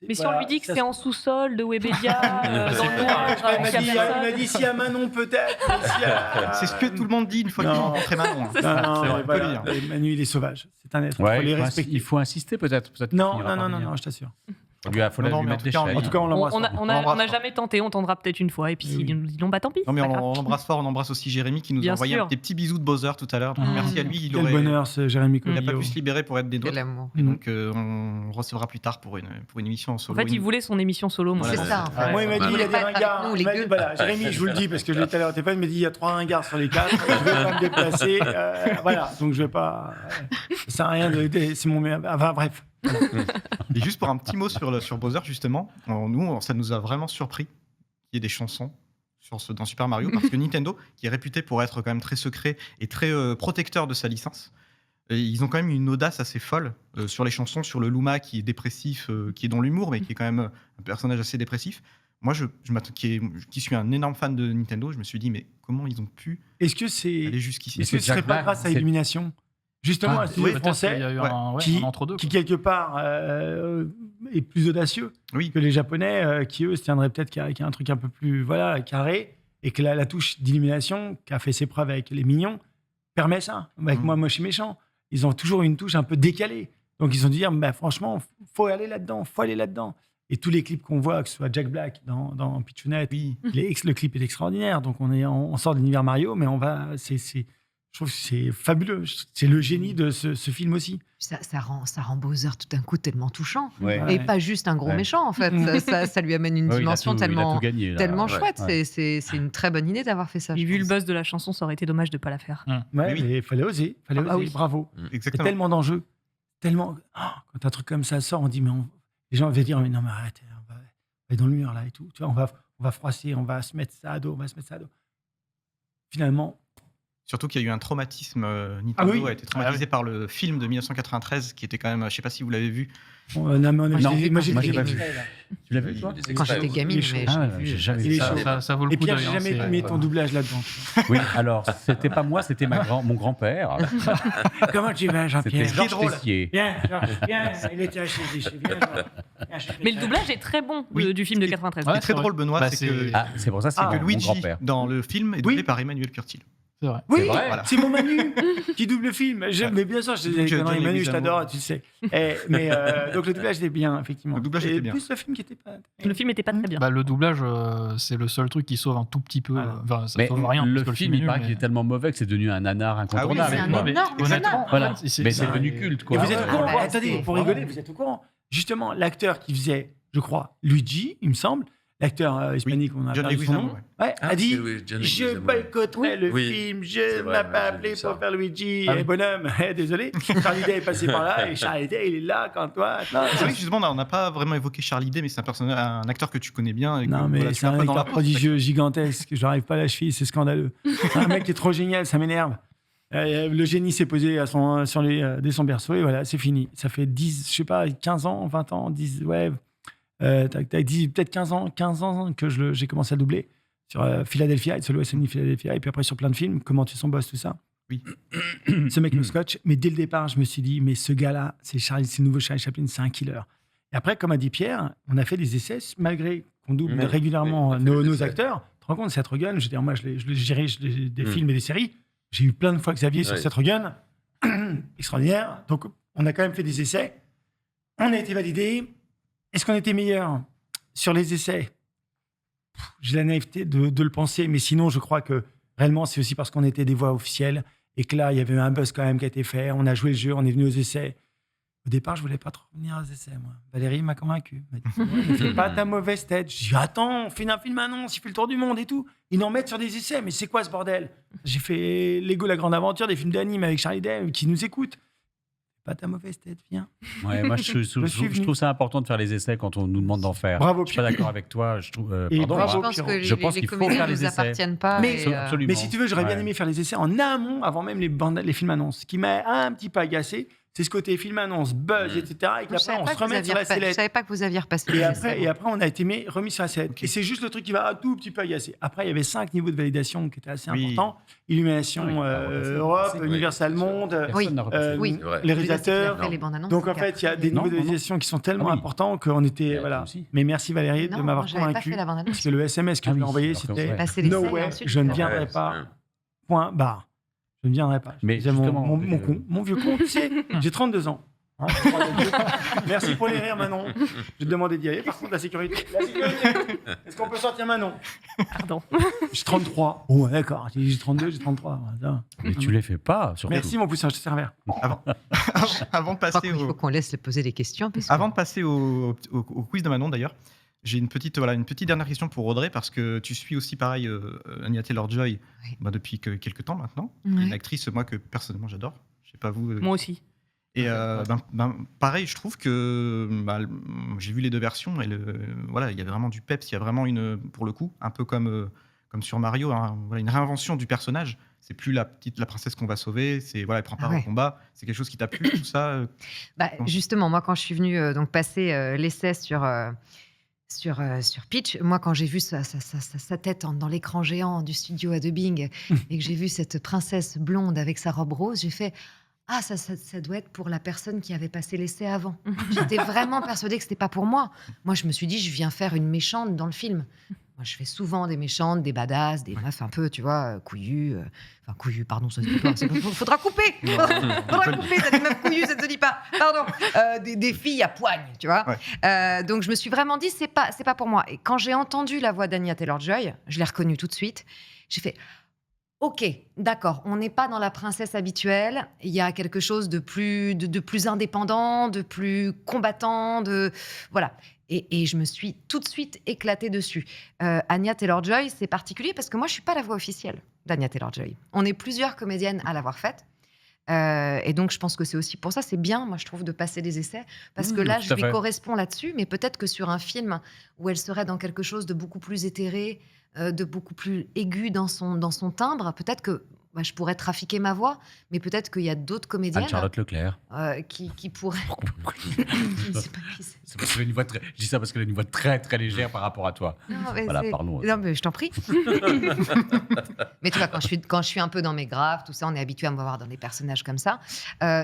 Mais si on lui dit que c'est en sous-sol de Webedia, il m'a dit si à Manon peut-être. C'est ce que tout le monde dit une fois qu'ils ont rencontré Manon. Manu, il est sauvage. C'est un être. Il faut insister peut-être. Non, je t'assure. Il faut lui mettre des chaînes. En tout cas, on l'embrasse. On n'a jamais tenté, on tentera peut-être une fois. Et puis s'ils nous disent non, bah tant pis. Non, mais on l'embrasse fort, on embrasse aussi Jérémy qui nous a envoyé des petits bisous de Bowser tout à l'heure. Merci à lui. Quel bonheur, ce Jérémy. Il n'a pas pu se libérer pour être des doigts. Quel amour. Et donc, on recevra plus tard pour une émission en solo. En fait, il voulait son émission solo. C'est ça. Moi, il m'a dit il y a des ringards. Voilà, Jérémy, je vous le dis parce que je l'ai tout à l'heure au téléphone, il m'a dit il y a 3 ringards sur les 4. Je ne vais pas me déplacer. Voilà, donc je ne vais pas. Ça sert à rien de. C'est mon. Enfin, bref. Et juste pour un petit mot sur Bowser, justement, nous, ça nous a vraiment surpris qu'il y ait des chansons dans Super Mario, parce que Nintendo, qui est réputé pour être quand même très secret et très protecteur de sa licence, ils ont quand même une audace assez folle sur les chansons, sur le Luma qui est dépressif, qui est dans l'humour, mais qui est quand même un personnage assez dépressif. Moi, qui suis un énorme fan de Nintendo, je me suis dit, mais comment ils ont pu aller jusqu'ici? Est-ce que ce serait pas grâce à Illumination? Justement, un studio français qui quelque part est plus audacieux que les Japonais, qui eux se tiendraient peut-être qu'à un truc un peu plus carré, et que la touche d'illumination, qui a fait ses preuves avec les Mignons, permet ça. Avec Moi Moche et Méchant, ils ont toujours une touche un peu décalée. Donc ils ont dit, franchement, faut aller là-dedans. Et tous les clips qu'on voit, que ce soit Jack Black dans Pitchounette, le clip est extraordinaire. Donc on sort de l'univers Mario, mais je trouve que c'est fabuleux. C'est le génie de ce film aussi. Ça rend Bowser tout d'un coup tellement touchant. Et pas juste un gros méchant, en fait. ça lui amène une dimension tellement chouette. C'est une très bonne idée d'avoir fait ça. Et vu le buzz de la chanson, ça aurait été dommage de ne pas la faire. Mais il fallait oser. Bravo. Exactement. Il y a tellement d'enjeux. Quand un truc comme ça sort, on dit, les gens vont dire, mais non, mais arrête, on va aller dans le mur, là, et tout. Tu vois, on va froisser, on va se mettre ça à dos, Finalement, Surtout qu'il y a eu un traumatisme. Nintendo a été traumatisé par le film de 1993, qui était quand même, je ne sais pas si vous l'avez vu. Moi, j'ai pas vu. Tu l'as vu, toi? Quand j'étais gamine, mais j'ai jamais vu ça. Ça vaut le Et coup Pierre, d'œil. j'ai jamais aimé ton doublage là-dedans. Oui, alors, c'était pas moi, c'était mon grand-père. Comment tu vas, Jean-Pierre? C'était Georges Tessier. Bien, il était à chez Mais le doublage est très bon du film de 93. Ce qui est très drôle, Benoît, c'est que, c'est pour ça c'est que mon Luigi, grand-père. dans le film, est doublé par Emmanuel Curtil. C'est vrai. Oui, vrai. c'est mon Manu qui double le film. Mais bien sûr, Manu, je t'adore, tu le sais. Mais donc le doublage était bien, effectivement. Le doublage était bien. Plus le film qui était pas. Le film était pas très bien. Le doublage, c'est le seul truc qui sauve un tout petit peu. Enfin, ça Mais sauve rien. le parce que film, est il nul, paraît mais- qu'il est tellement mauvais que c'est devenu un nanar incontournable. c'est un Non, mais énorme honnêtement, nanar. Voilà. en fait, Mais c'est devenu culte, Et quoi. vous êtes au courant? bah, Attendez, pour rigoler, vous êtes au courant? Justement, l'acteur qui faisait, je crois, Luigi, il me semble, l'acteur hispanique, on a John perdu son nom, Leguizamo, ouais. a dit John je Leguizamo. boycotterai le Oui. film, C'est je vrai, m'a ouais, pas j'ai appelé vu ça. pour faire Luigi. Ah oui. Et bonhomme, désolé, Charlie Day est passé par là, et Charlie Day, il est là quand toi. Non, C'est vrai que justement, on n'a pas vraiment évoqué Charlie Day, mais c'est un acteur que tu connais bien. Et que, Non, mais voilà, tu c'est es un peu dans la acteur prodigieux, gigantesque. Je n'arrive pas à la cheville, c'est scandaleux. C'est un mec qui est trop génial, ça m'énerve. Le génie s'est posé dès son berceau et voilà, c'est fini. Ça fait 10, je sais pas, 15 ans, 20 ans, 10, ouais. Peut-être 15 ans que j'ai commencé à doubler sur Philadelphia, It's Always Sunny Philadelphia, et puis après sur plein de films, Comment tuer son boss, tout ça. Oui. Ce mec me scotche, mais dès le départ, je me suis dit, mais ce gars-là, c'est le nouveau Charlie Chaplin, c'est un killer. Et après, comme a dit Pierre, on a fait des essais, malgré qu'on double Oui, régulièrement oui, on a fait nos des essais. acteurs. Tu te rends compte, Seth Rogen, je veux dire, moi, je dirige des films et des séries. J'ai eu plein de fois Xavier sur Ouais. Seth Rogen. Extraordinaire. Donc, on a quand même fait des essais. On a été validés. Est-ce qu'on était meilleur sur les essais? J'ai la naïveté de le penser, mais sinon, je crois que réellement, c'est aussi parce qu'on était des voix officielles et que là, il y avait eu un buzz quand même qui a été fait. On a joué le jeu, on est venu aux essais. Au départ, je voulais pas trop venir aux essais, moi. Valérie m'a convaincu. Elle m'a dit, ne fais pas ta mauvaise tête. Je dis, attends, on fait un film annonce, il fait le tour du monde et tout. Ils en mettent sur des essais, mais c'est quoi ce bordel? J'ai fait Lego La Grande Aventure, des films d'anime avec Charlie Day qui nous écoutent. Pas ta mauvaise tête, viens. Ouais, moi, je trouve ça important de faire les essais quand on nous demande d'en faire. Bravo, Je suis pas d'accord avec toi. Je trouve. Et Pardon, bravo, Je hein. pense que Je pense les qu'il faut comédies faire ne les nous essais. appartiennent pas. Mais- et, Absolument. Mais si tu veux, j'aurais bien Ouais. aimé faire les essais en amont, avant même les films annonces. Ce qui m'a un petit peu agacé, c'est ce côté film annonce, buzz, etc. Et Je qu'après, savais on pas se que vous remet aviez sur la repa- je sellette. savais pas que vous aviez repassé. Et les après, essais. et après, on a été remis sur la sellette. Et c'est juste le truc qui va un tout petit peu agacer. Après, il y avait 5 niveaux de validation qui étaient assez Oui. importants. Illumination Oui. Europe, Oui. Universal Monde, Oui. Personne n'a repassé. Oui. C'est vrai. les Oui, réalisateurs. c'est fait les bandes annonces, Donc en c'est fait, il y a des Non, niveaux de non, non. validation qui sont tellement Ah oui. importants qu'on était. Et Voilà. toi aussi. Mais merci Valérie Non, de m'avoir moi, j'avais pas convaincu. fait la bande annonce. Parce que le SMS que Ah je lui ai oui, envoyé, alors que c'était ouais. Passer l'essai, No et way, ensuite, je ne faire- viendrai Ouais, pas. Point barre. Je ne viendrai pas. Mais C'est mon, justement, mon con, mon vieux con, tu sais, j'ai 32 ans. Hein, merci pour les rires, Manon. Je vais te demander d'y aller. Par contre, la sécurité. Est-ce qu'on peut sortir Manon? Pardon. J'ai 33. Oh, d'accord. J'ai 32, j'ai 33. Ça. Mais tu les fais pas, surtout. Merci, mon poussin, je te servais. Avant de Je crois passer qu'il faut qu'on laisse les poser des questions. Parce que- Avant de passer au quiz de Manon, d'ailleurs, j'ai une petite dernière question pour Audrey, parce que tu suis aussi, pareil, Anya Taylor-Joy Oui. depuis quelques temps maintenant. Ouais. Une actrice, moi, que personnellement, j'adore. Je sais pas vous. Moi aussi. Et pareil, je trouve que j'ai vu les deux versions et voilà, il y a vraiment du peps, il y a vraiment pour le coup, un peu comme sur Mario, voilà, une réinvention du personnage. C'est plus la princesse qu'on va sauver, c'est voilà, elle prend part Ah ouais. au combat. C'est quelque chose qui t'a plu, tout ça. Bah, Non. justement, moi, quand je suis venue donc passer l'essai sur Pitch, moi, quand j'ai vu sa tête dans l'écran géant du studio à dubbing et que j'ai vu cette princesse blonde avec sa robe rose, j'ai fait ah, ça doit être pour la personne qui avait passé l'essai avant. J'étais vraiment persuadée que c'était pas pour moi. Moi, je me suis dit, je viens faire une méchante dans le film. Moi, je fais souvent des méchantes, des badass, des meufs un peu, tu vois, couillues. Enfin, couillues, pardon, ça se dit pas. Faudra couper. Faudra couper, t'as des meufs couillues, ça ne se dit pas. Pardon. Des filles à poigne, tu vois. Donc, je me suis vraiment dit, c'est pas pour moi. Et quand j'ai entendu la voix d'Anya Taylor-Joy, je l'ai reconnue tout de suite. J'ai fait, ok, d'accord, on n'est pas dans la princesse habituelle. Il y a quelque chose de plus indépendant, de plus combattant, voilà. Et je me suis tout de suite éclatée dessus. Anya Taylor-Joy, c'est particulier parce que moi, je suis pas la voix officielle d'Anya Taylor-Joy. On est plusieurs comédiennes à l'avoir faite. Et donc, je pense que c'est aussi pour ça, c'est bien, moi, je trouve, de passer des essais. Parce que là, tout je à lui fait. corresponds là-dessus, mais peut-être que sur un film où elle serait dans quelque chose de beaucoup plus éthéré, de beaucoup plus aigu dans son timbre, peut-être que je pourrais trafiquer ma voix, mais peut-être qu'il y a d'autres comédiennes Anne-Charlotte Leclerc. qui pourraient. Je sais pas qui c'est. C'est parce qu'elle a une voix très... Je dis ça parce qu'elle a une voix très très légère par rapport à toi. Non, mais Voilà, pardon. Non, mais je t'en prie. Mais tu vois, quand je suis un peu dans mes graves, tout ça, on est habitué à me voir dans des personnages comme ça.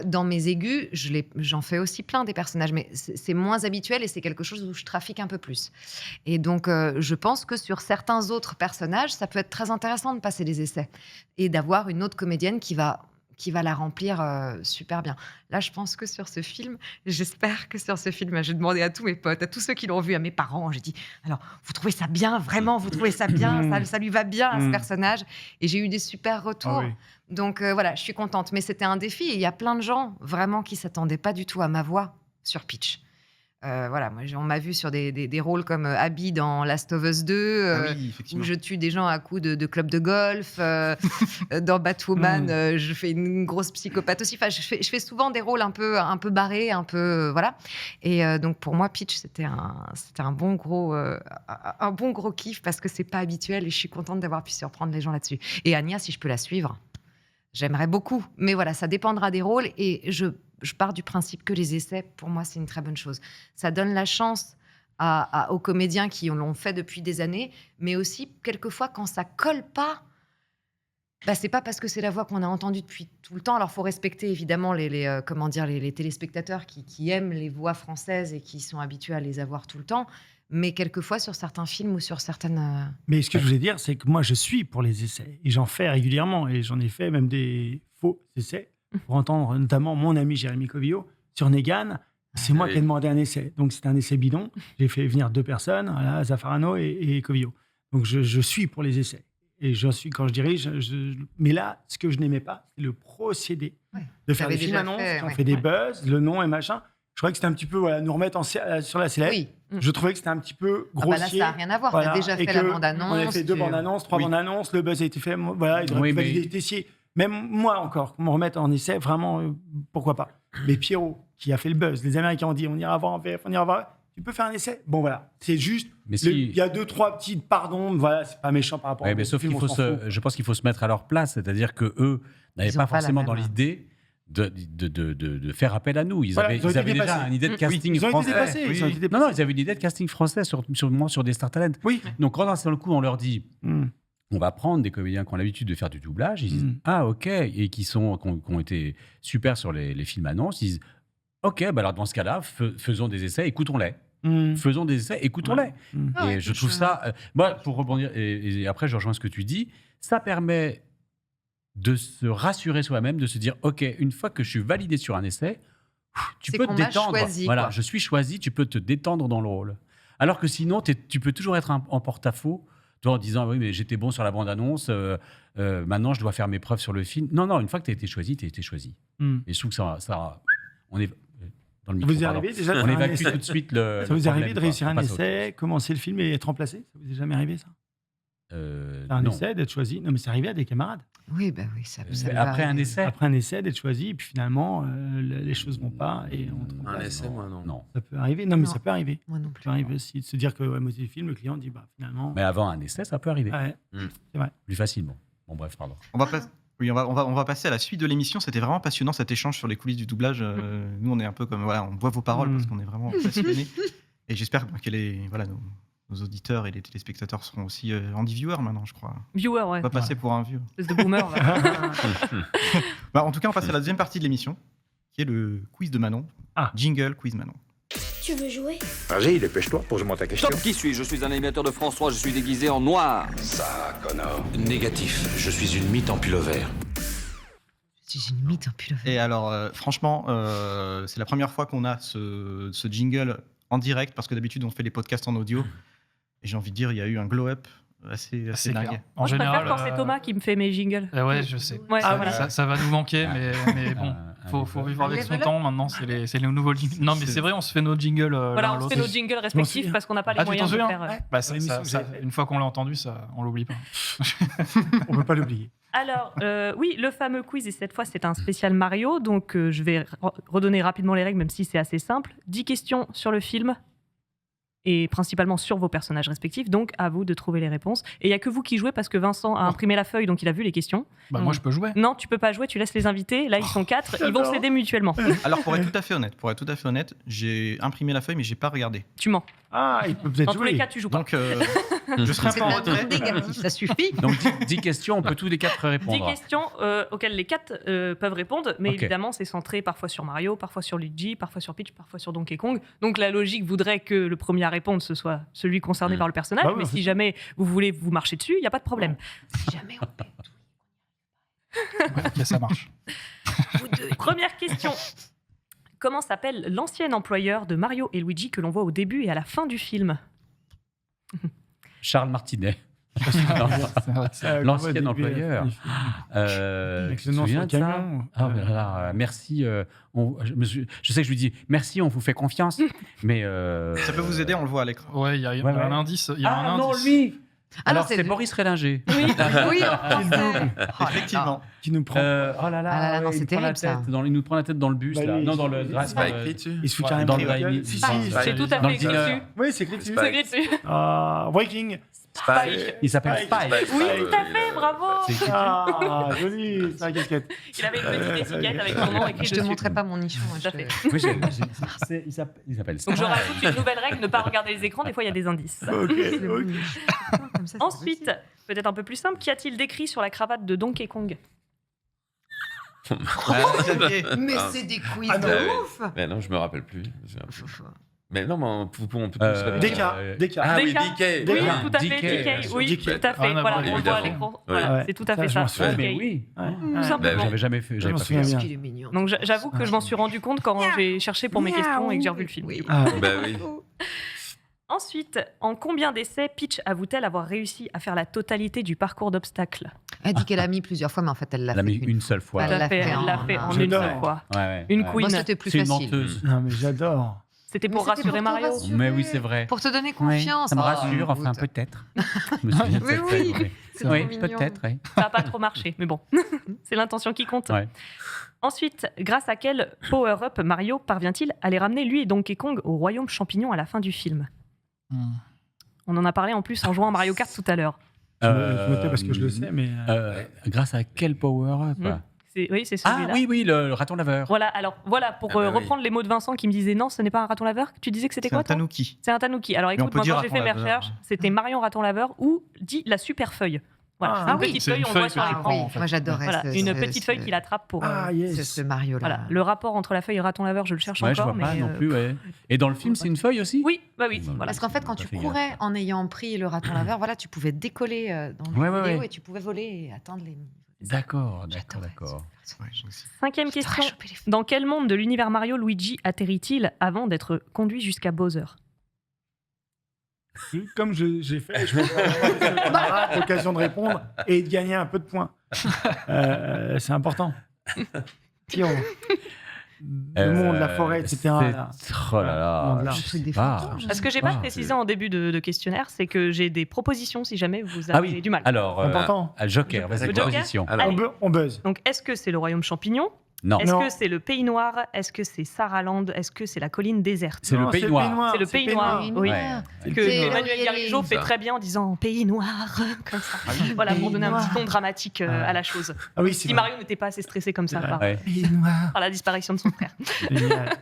Dans mes aigus, j'en fais aussi plein des personnages, mais c'est moins habituel et c'est quelque chose où je trafique un peu plus. Et donc, je pense que sur certains autres personnages, ça peut être très intéressant de passer des essais et d'avoir une autre comédienne qui va la remplir super bien. Là, je pense que sur ce film, j'espère que sur ce film, j'ai demandé à tous mes potes, à tous ceux qui l'ont vu, à mes parents, j'ai dit, alors, vous trouvez ça bien, vraiment, vous trouvez ça bien, ça lui va bien à ce personnage. Et j'ai eu des super retours. Donc voilà, je suis contente. Mais c'était un défi et il y a plein de gens vraiment qui ne s'attendaient pas du tout à ma voix sur Pitch. Voilà, moi, on m'a vu sur des rôles comme Abby dans Last of Us 2, où je tue des gens à coups de club de golf. Dans Batwoman, je fais une grosse psychopathe aussi. Enfin, je fais souvent des rôles un peu barrés, un peu voilà. Et donc pour moi, Pitch, c'était un bon gros kiff parce que c'est pas habituel et je suis contente d'avoir pu surprendre les gens là-dessus. Et Anya, si je peux la suivre, j'aimerais beaucoup. Mais voilà, ça dépendra des rôles et je pars du principe que les essais, pour moi, c'est une très bonne chose. Ça donne la chance aux comédiens qui l'ont fait depuis des années, mais aussi, quelquefois, quand ça colle pas, c'est pas parce que c'est la voix qu'on a entendue depuis tout le temps. Alors, il faut respecter, évidemment, les téléspectateurs qui aiment les voix françaises et qui sont habitués à les avoir tout le temps. Mais quelquefois, sur certains films ou sur certaines... Mais ce que je voulais dire, c'est que moi, je suis pour les essais. Et j'en fais régulièrement. Et j'en ai fait même des faux essais. Pour entendre notamment mon ami Jérémy Covillo sur Negan, c'est moi qui ai demandé un essai. Donc c'était un essai bidon. J'ai fait venir 2 personnes, voilà, Zaffarano et Covillo. Donc je suis pour les essais. Et j'en suis quand je dirige. Mais là, ce que je n'aimais pas, c'est le procédé de faire des films annonces, on fait des buzz, le nom et machin. Je croyais que c'était un petit peu nous remettre sur la sellette. Oui. Je trouvais que c'était un petit peu grossier. Là, ça n'a rien à voir. Voilà. On a déjà fait la bande-annonce. On a fait 2 bandes-annonces, 3 bandes-annonces. Le buzz a été fait. Voilà, ils auraient pu valider Tessier. Même moi encore, me remettre en essai, vraiment, pourquoi pas. Mais Pierrot, qui a fait le buzz, les Américains ont dit on ira voir en VF, on ira voir. Tu peux faire un essai. Bon voilà, c'est juste. Il y a 2-3 petites pardons, voilà, c'est pas méchant par rapport à. Mais sauf qu'il je pense qu'il faut se mettre à leur place, c'est-à-dire que eux n'avaient pas forcément dans l'idée de faire appel à nous. Ils avaient déjà une idée de casting français. Non, ils avaient une idée de casting français sur des Star Talent. Oui. Donc quand dans le coup on leur dit. On va prendre des comédiens qui ont l'habitude de faire du doublage, ils disent ah ok, et qui ont été super sur les films annonces, ils disent ok, alors dans ce cas-là, faisons des essais, écoutons-les. Faisons des essais, écoutons-les. Et je trouve ça, moi pour rebondir, et après je rejoins ce que tu dis, ça permet de se rassurer soi-même, de se dire ok, une fois que je suis validé sur un essai, tu peux te détendre. Voilà, je suis choisi, tu peux te détendre dans le rôle. Alors que sinon, tu peux toujours être en porte-à-faux. Toi, en disant, oui, mais j'étais bon sur la bande-annonce, maintenant je dois faire mes preuves sur le film. Non, une fois que tu as été choisi, tu as été choisi. Et je trouve que ça on est dans le micro. Vous arrivez déjà on évacue tout de suite le. Ça vous est arrivé de réussir un essai, commencer le film et être remplacé? Ça vous est jamais arrivé, ça? Un essai, d'être choisi? Non, mais c'est arrivé à des camarades. Oui, ça après un essai. Après un essai, d'être choisi, et puis finalement, les choses ne vont pas. Et un essai, moi, non. Ça peut arriver. Non, mais ça peut arriver. Moi non plus. Ça peut arriver aussi de se dire que moi, c'est le film, le client dit finalement. Mais avant un essai, ça peut arriver. Ouais, c'est vrai. Plus facilement. Bon, bref, pardon. On va passer à la suite de l'émission. C'était vraiment passionnant cet échange sur les coulisses du doublage. Nous, on est un peu comme on boit vos paroles parce qu'on est vraiment passionnés. Et j'espère que nos auditeurs et les téléspectateurs seront aussi Andy Viewer maintenant, je crois. Viewer, ouais. On va passer pour un vieux. Espèce de boomer. En tout cas, on passe à la deuxième partie de l'émission, qui est le quiz de Manon. Jingle, quiz Manon. Tu veux jouer? Vas-y, dépêche-toi, pose-moi ta question. Stop, qui suis-je? Je suis un animateur de France 3, je suis déguisé en noir. Ça, Connor. Négatif, je suis une mythe en pullover. Je suis une mythe en pullover. Et alors, franchement, c'est la première fois qu'on a ce jingle en direct, parce que d'habitude, on fait les podcasts en audio. Et j'ai envie de dire, il y a eu un glow-up assez dingue. En général, je préfère quand c'est Thomas qui me fait mes jingles. Ouais, je sais. Ouais, ça va nous manquer, mais bon, faut vivre avec son temps. Maintenant, c'est les nouveaux jingles. Non, mais c'est vrai, on se fait nos jingles. Voilà, on se fait nos jingles respectifs parce qu'on n'a pas les moyens de faire. Une fois qu'on l'a entendu, on l'oublie pas. On peut pas l'oublier. Alors, oui, le fameux quiz, et cette fois, c'est un spécial Mario. Donc, je vais redonner rapidement les règles, même si c'est assez simple. 10 questions sur le film. et principalement sur vos personnages respectifs. Donc, à vous de trouver les réponses. Et il n'y a que vous qui jouez parce que Vincent a imprimé la feuille, donc il a vu les questions. Moi, je peux jouer. Non, tu peux pas jouer, tu laisses les invités. Là, ils sont 4, ils vont s'aider mutuellement. Alors, pour être tout à fait honnête, j'ai imprimé la feuille, mais j'ai pas regardé. Tu mens. Ah, il peut peut-être Dans tous jouer. les cas, tu joues pas. Donc, je serai un peu en retrait. Ça suffit. Donc 10 questions, on peut tous les 4 répondre. 10 questions auxquelles les 4 peuvent répondre, mais Ok. évidemment, c'est centré parfois sur Mario, parfois sur Luigi, parfois sur Peach, parfois sur Donkey Kong. Donc la logique voudrait que le premier à répondre, ce soit celui concerné par le personnage, Bah oui, mais c'est si jamais vous voulez vous marcher dessus, il n'y a pas de problème. Si jamais on pète tout. Ok, ça marche. Première question. Comment s'appelle l'ancien employeur de Mario et Luigi que l'on voit au début et à la fin du film? Charles Martinet. L'ancien employeur. Avec Tu le te nom souviens sur le de ça camion. Ah, ben là, merci. Je sais que je lui dis merci, on vous fait confiance. Mais. Ça peut vous aider, on le voit à l'écran. Ouais, il y a Ouais, ouais. un indice. Il y a un non, indice. lui Alors, Alors, c'est Boris Rélinger. Oui, en français. Effectivement. Qui nous prend. Oh là Ah là là, là, non, il c'est nous prend la terrible, ça. tête il nous prend la tête dans le bus, Bah, là. il- Non, dans le. C'est pas écrit dessus. Il se fout Ouais, carrément dans le de la gueule. Daily- Si, dans- si, C'est tout à Dans fait le dîner. écrit dessus. Oui, c'est écrit dessus. C'est écrit dessus. Viking. Spike. Il s'appelle Spike. Spike. Oui, tout à fait, bravo. C'est- Ah, joli, c'est la casquette. Il avait une petite étiquette avec son nom écrit Je te dessus. montrerai pas mon nichon. Tout à fait. Oui, il s'appelle Donc je Spike. rajoute une nouvelle règle, ne pas regarder les écrans, des fois il y a des indices. Ok, C'est mon ok. nichon. Comme ça, c'est Ensuite, possible. peut-être un peu plus simple, qu'y a-t-il décrit sur la cravate de Donkey Kong? Xavier. Mais Ah. c'est des quiz Ah non. de Ah oui. ouf. Mais non, je me rappelle plus. Mais non, mais on peut tous DK. Ah oui, DK. DK. Oui, DK. tout à fait, DK. DK. Oui, DK. tout à fait. Rien à Voilà, voir, on le voit à évidemment. l'écran. Ouais. Voilà, Ouais. c'est tout à Ça, fait je ça. m'en souviens. DK. Mais oui. Ouais. Tout simplement. Bah oui. J'avais jamais fait. J'avais m'en pas souviens fait. bien. Qu'il est mignon. Donc j'avoue que je m'en suis rendu compte quand j'ai cherché pour mes questions et que j'ai revu le film. Oui. Ah, Bah oui. Ensuite, en combien d'essais Peach avoue-t-elle avoir réussi à faire la totalité du parcours d'obstacles? Elle dit qu'elle a mis plusieurs fois, mais en fait, elle l'a Elle a fait mis une seule fois. Elle l'a fait Elle l'a en fait un. en une J'adore. seule fois. Ouais, ouais. Une Ouais. queen. Moi, c'était plus C'est une facile. menteuse. Non, mais j'adore. C'était Mais pour c'était rassurer pour te Mario. rassurer. Mais oui, c'est vrai. Pour te donner Ouais, confiance. ça me Ah, rassure, enfin écoute. peut-être. Je me souviens de Mais cette oui, scène, oui. c'est Oui, trop mignon. peut-être, oui. Ça n'a pas trop marché, mais bon, c'est l'intention qui compte. Ouais. Ensuite, grâce à quel power-up Mario parvient-il à les ramener, lui et Donkey Kong, au royaume champignon à la fin du film? On en a parlé en plus en jouant à Mario Kart tout à l'heure. Je me tais parce que je le sais, mais. Grâce à quel power-up Oui, c'est Ah celui-là. oui, oui, le raton laveur. Voilà, alors voilà, pour Ah bah oui. reprendre les mots de Vincent qui me disait non, ce n'est pas un raton laveur. Tu disais que c'était C'est quoi un toi tanuki. C'est un tanuki. Alors on écoute, peut moi dire quand j'ai fait mes raton laveur. recherches, c'était Marion raton laveur ou dit la super feuille. Voilà, Ah une oui. petite C'est feuille, une on le voit feuille sur que tu l'écran. prends, Oui, en fait. moi j'adorais Voilà, ce- une ce- petite feuille ce- qu'il attrape pour. Ah, yes. ce Mario-là. Voilà, le rapport entre la feuille et raton laveur, je le cherche Ouais, je encore. vois pas mais, non plus, ouais. Et dans le film, c'est une feuille aussi Oui, bah oui. Bah, Voilà. Parce qu'en fait, quand J'ai tu pas fait courais gaffe. en ayant pris le raton laveur, voilà, tu pouvais décoller dans Ouais, la ouais, vidéo ouais. et tu pouvais voler et atteindre les. D'accord, J'adorais d'accord. ce Ouais, personnage. moi aussi. Cinquième Je devrais question. choper les photos. Dans quel monde de l'univers Mario Luigi atterrit-il avant d'être conduit jusqu'à Bowser? Comme j'ai fait, je vais faire l'occasion de répondre et de gagner un peu de points. C'est important. Tiro. Le monde, la forêt, etc. là. Oh là là. Monde là. je Un truc sais des pas, photos. je Ce sais que j'ai pas pas. précisé en début de questionnaire, c'est que j'ai des propositions si jamais vous avez Ah oui, du mal. alors, Important. Joker, vas-y, Le Joker proposition. Alors, Allez. On buzz. Donc, est-ce que c'est le royaume champignon? Non, Est-ce Non. que c'est le pays noir? Est-ce que c'est Saraland? Est-ce que c'est la colline déserte? c'est le Non, pays noir. C'est le pays noir. Pays Oui. noir. Que C'est Emmanuel là où Garrigo il y a fait ça. très bien en disant pays noir, comme ça. Voilà, pour Pays donner un noir. petit ton dramatique Ah. à la chose. Ah oui, c'est Si vrai. Mario n'était pas assez stressé comme ça C'est par, vrai. Ouais. Pays noir. par la disparition de son frère. Génial.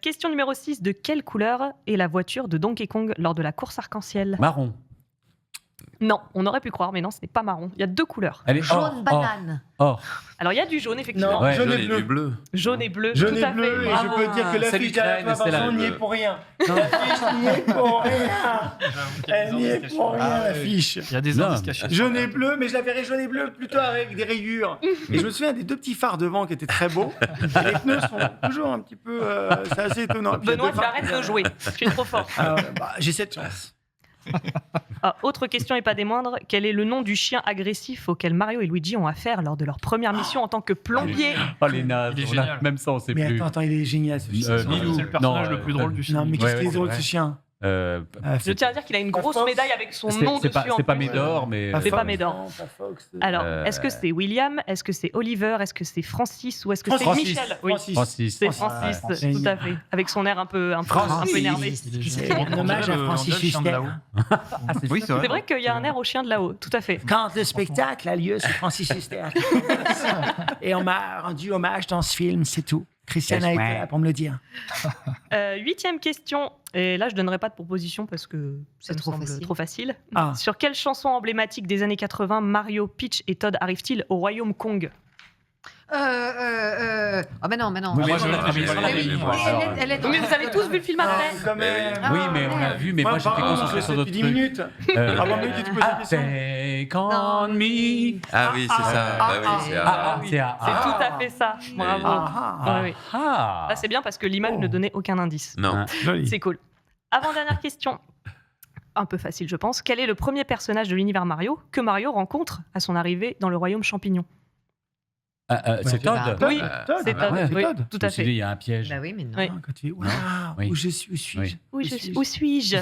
Question numéro 6. De quelle couleur est la voiture de Donkey Kong lors de la course arc-en-ciel? Marron. Non, on aurait pu croire, mais non, ce n'est pas marron. Il y a deux couleurs. Elle est Jaune banane. Or. Alors, il y a du jaune, effectivement. Non, Ouais. jaune jaune et et bleu. du bleu. Jaune et bleu, Jaune tout et à bleu, fait. et Bravo. je peux dire que C'est l'affiche derrière l'Ukraine, c'est Vincent la- n'y est pour rien. L'affiche n'y est pour rien. Elle n'y est pour rien, l'affiche. Il y a des Non. indices cachés. Jaune et bleu, mais je la verrais jaune et bleu plutôt avec des rayures. Et je me souviens des deux petits phares devant qui étaient très beaux. Et les pneus sont toujours un petit peu. C'est assez étonnant. Et puis, il y a Benoît, deux tu phares arrêtes qui- de jouer. Tu es trop fort. J'ai cette chance. Ah, autre question et pas des moindres. Quel est le nom du chien agressif auquel Mario et Luigi ont affaire lors de leur première mission en tant que plombier? Oh les nazes, Il est on a- génial. même ça on sait Mais plus. attends, il est génial ce chien. Milou. C'est le personnage Non, le plus drôle du film. Non, mais Ouais, qu'est-ce ouais, qu'il est c'est drôle vrai. ce chien. Je tiens à dire qu'il a une grosse Fox. médaille avec son C'est nom dessus. pas, en c'est pas plus. Médor, mais. C'est pas Médor. Pas Fox. Alors, Euh, est-ce que c'est William? Est-ce que c'est Oliver? Est-ce que c'est Francis? Ou est-ce que c'est Francis. Michel? Oui, Francis. c'est Francis. Francis, tout à fait. Avec son air un peu énervé. C'est un hommage à Francis Huster. Oui, c'est vrai. C'est vrai qu'il y a un air au chien de là-haut, tout à fait. Quand le spectacle a lieu, c'est Francis Huster. Et on m'a rendu hommage dans ce film, c'est tout. Christiane a été là pour me le dire. 8e question, et là je donnerai pas de proposition parce que C'est ça me trop semble facile. trop facile. Ah. Sur quelle chanson emblématique des années 80 Mario, Peach et Todd arrivent-ils au royaume Kong? Ah, mais non. Oui, mais Mais vous avez tous vu le film après? Quand même. Oui, mais on a vu, mais moi j'étais concentré sur d'autres 10 trucs. minutes. Avant même que tu poses la question. Take on me. Ah oui, c'est ça. Bah oui, c'est C'est tout à fait ça, bravo. Ouais, oui. Ah. Là c'est bien parce que l'image ne donnait aucun indice. Non. Joli. C'est cool. Avant-dernière question, un peu facile je pense. Quel est le premier personnage de l'univers Mario que Mario rencontre à son arrivée dans le royaume champignon? C'est Todd. Oui, c'est Todd. ouais. Oui, Todd. tout Je me à suis dit, fait. il y a un piège. Bah oui, mais non. Oui. Quand tu es Oui. où suis-je Oui. Où suis-je?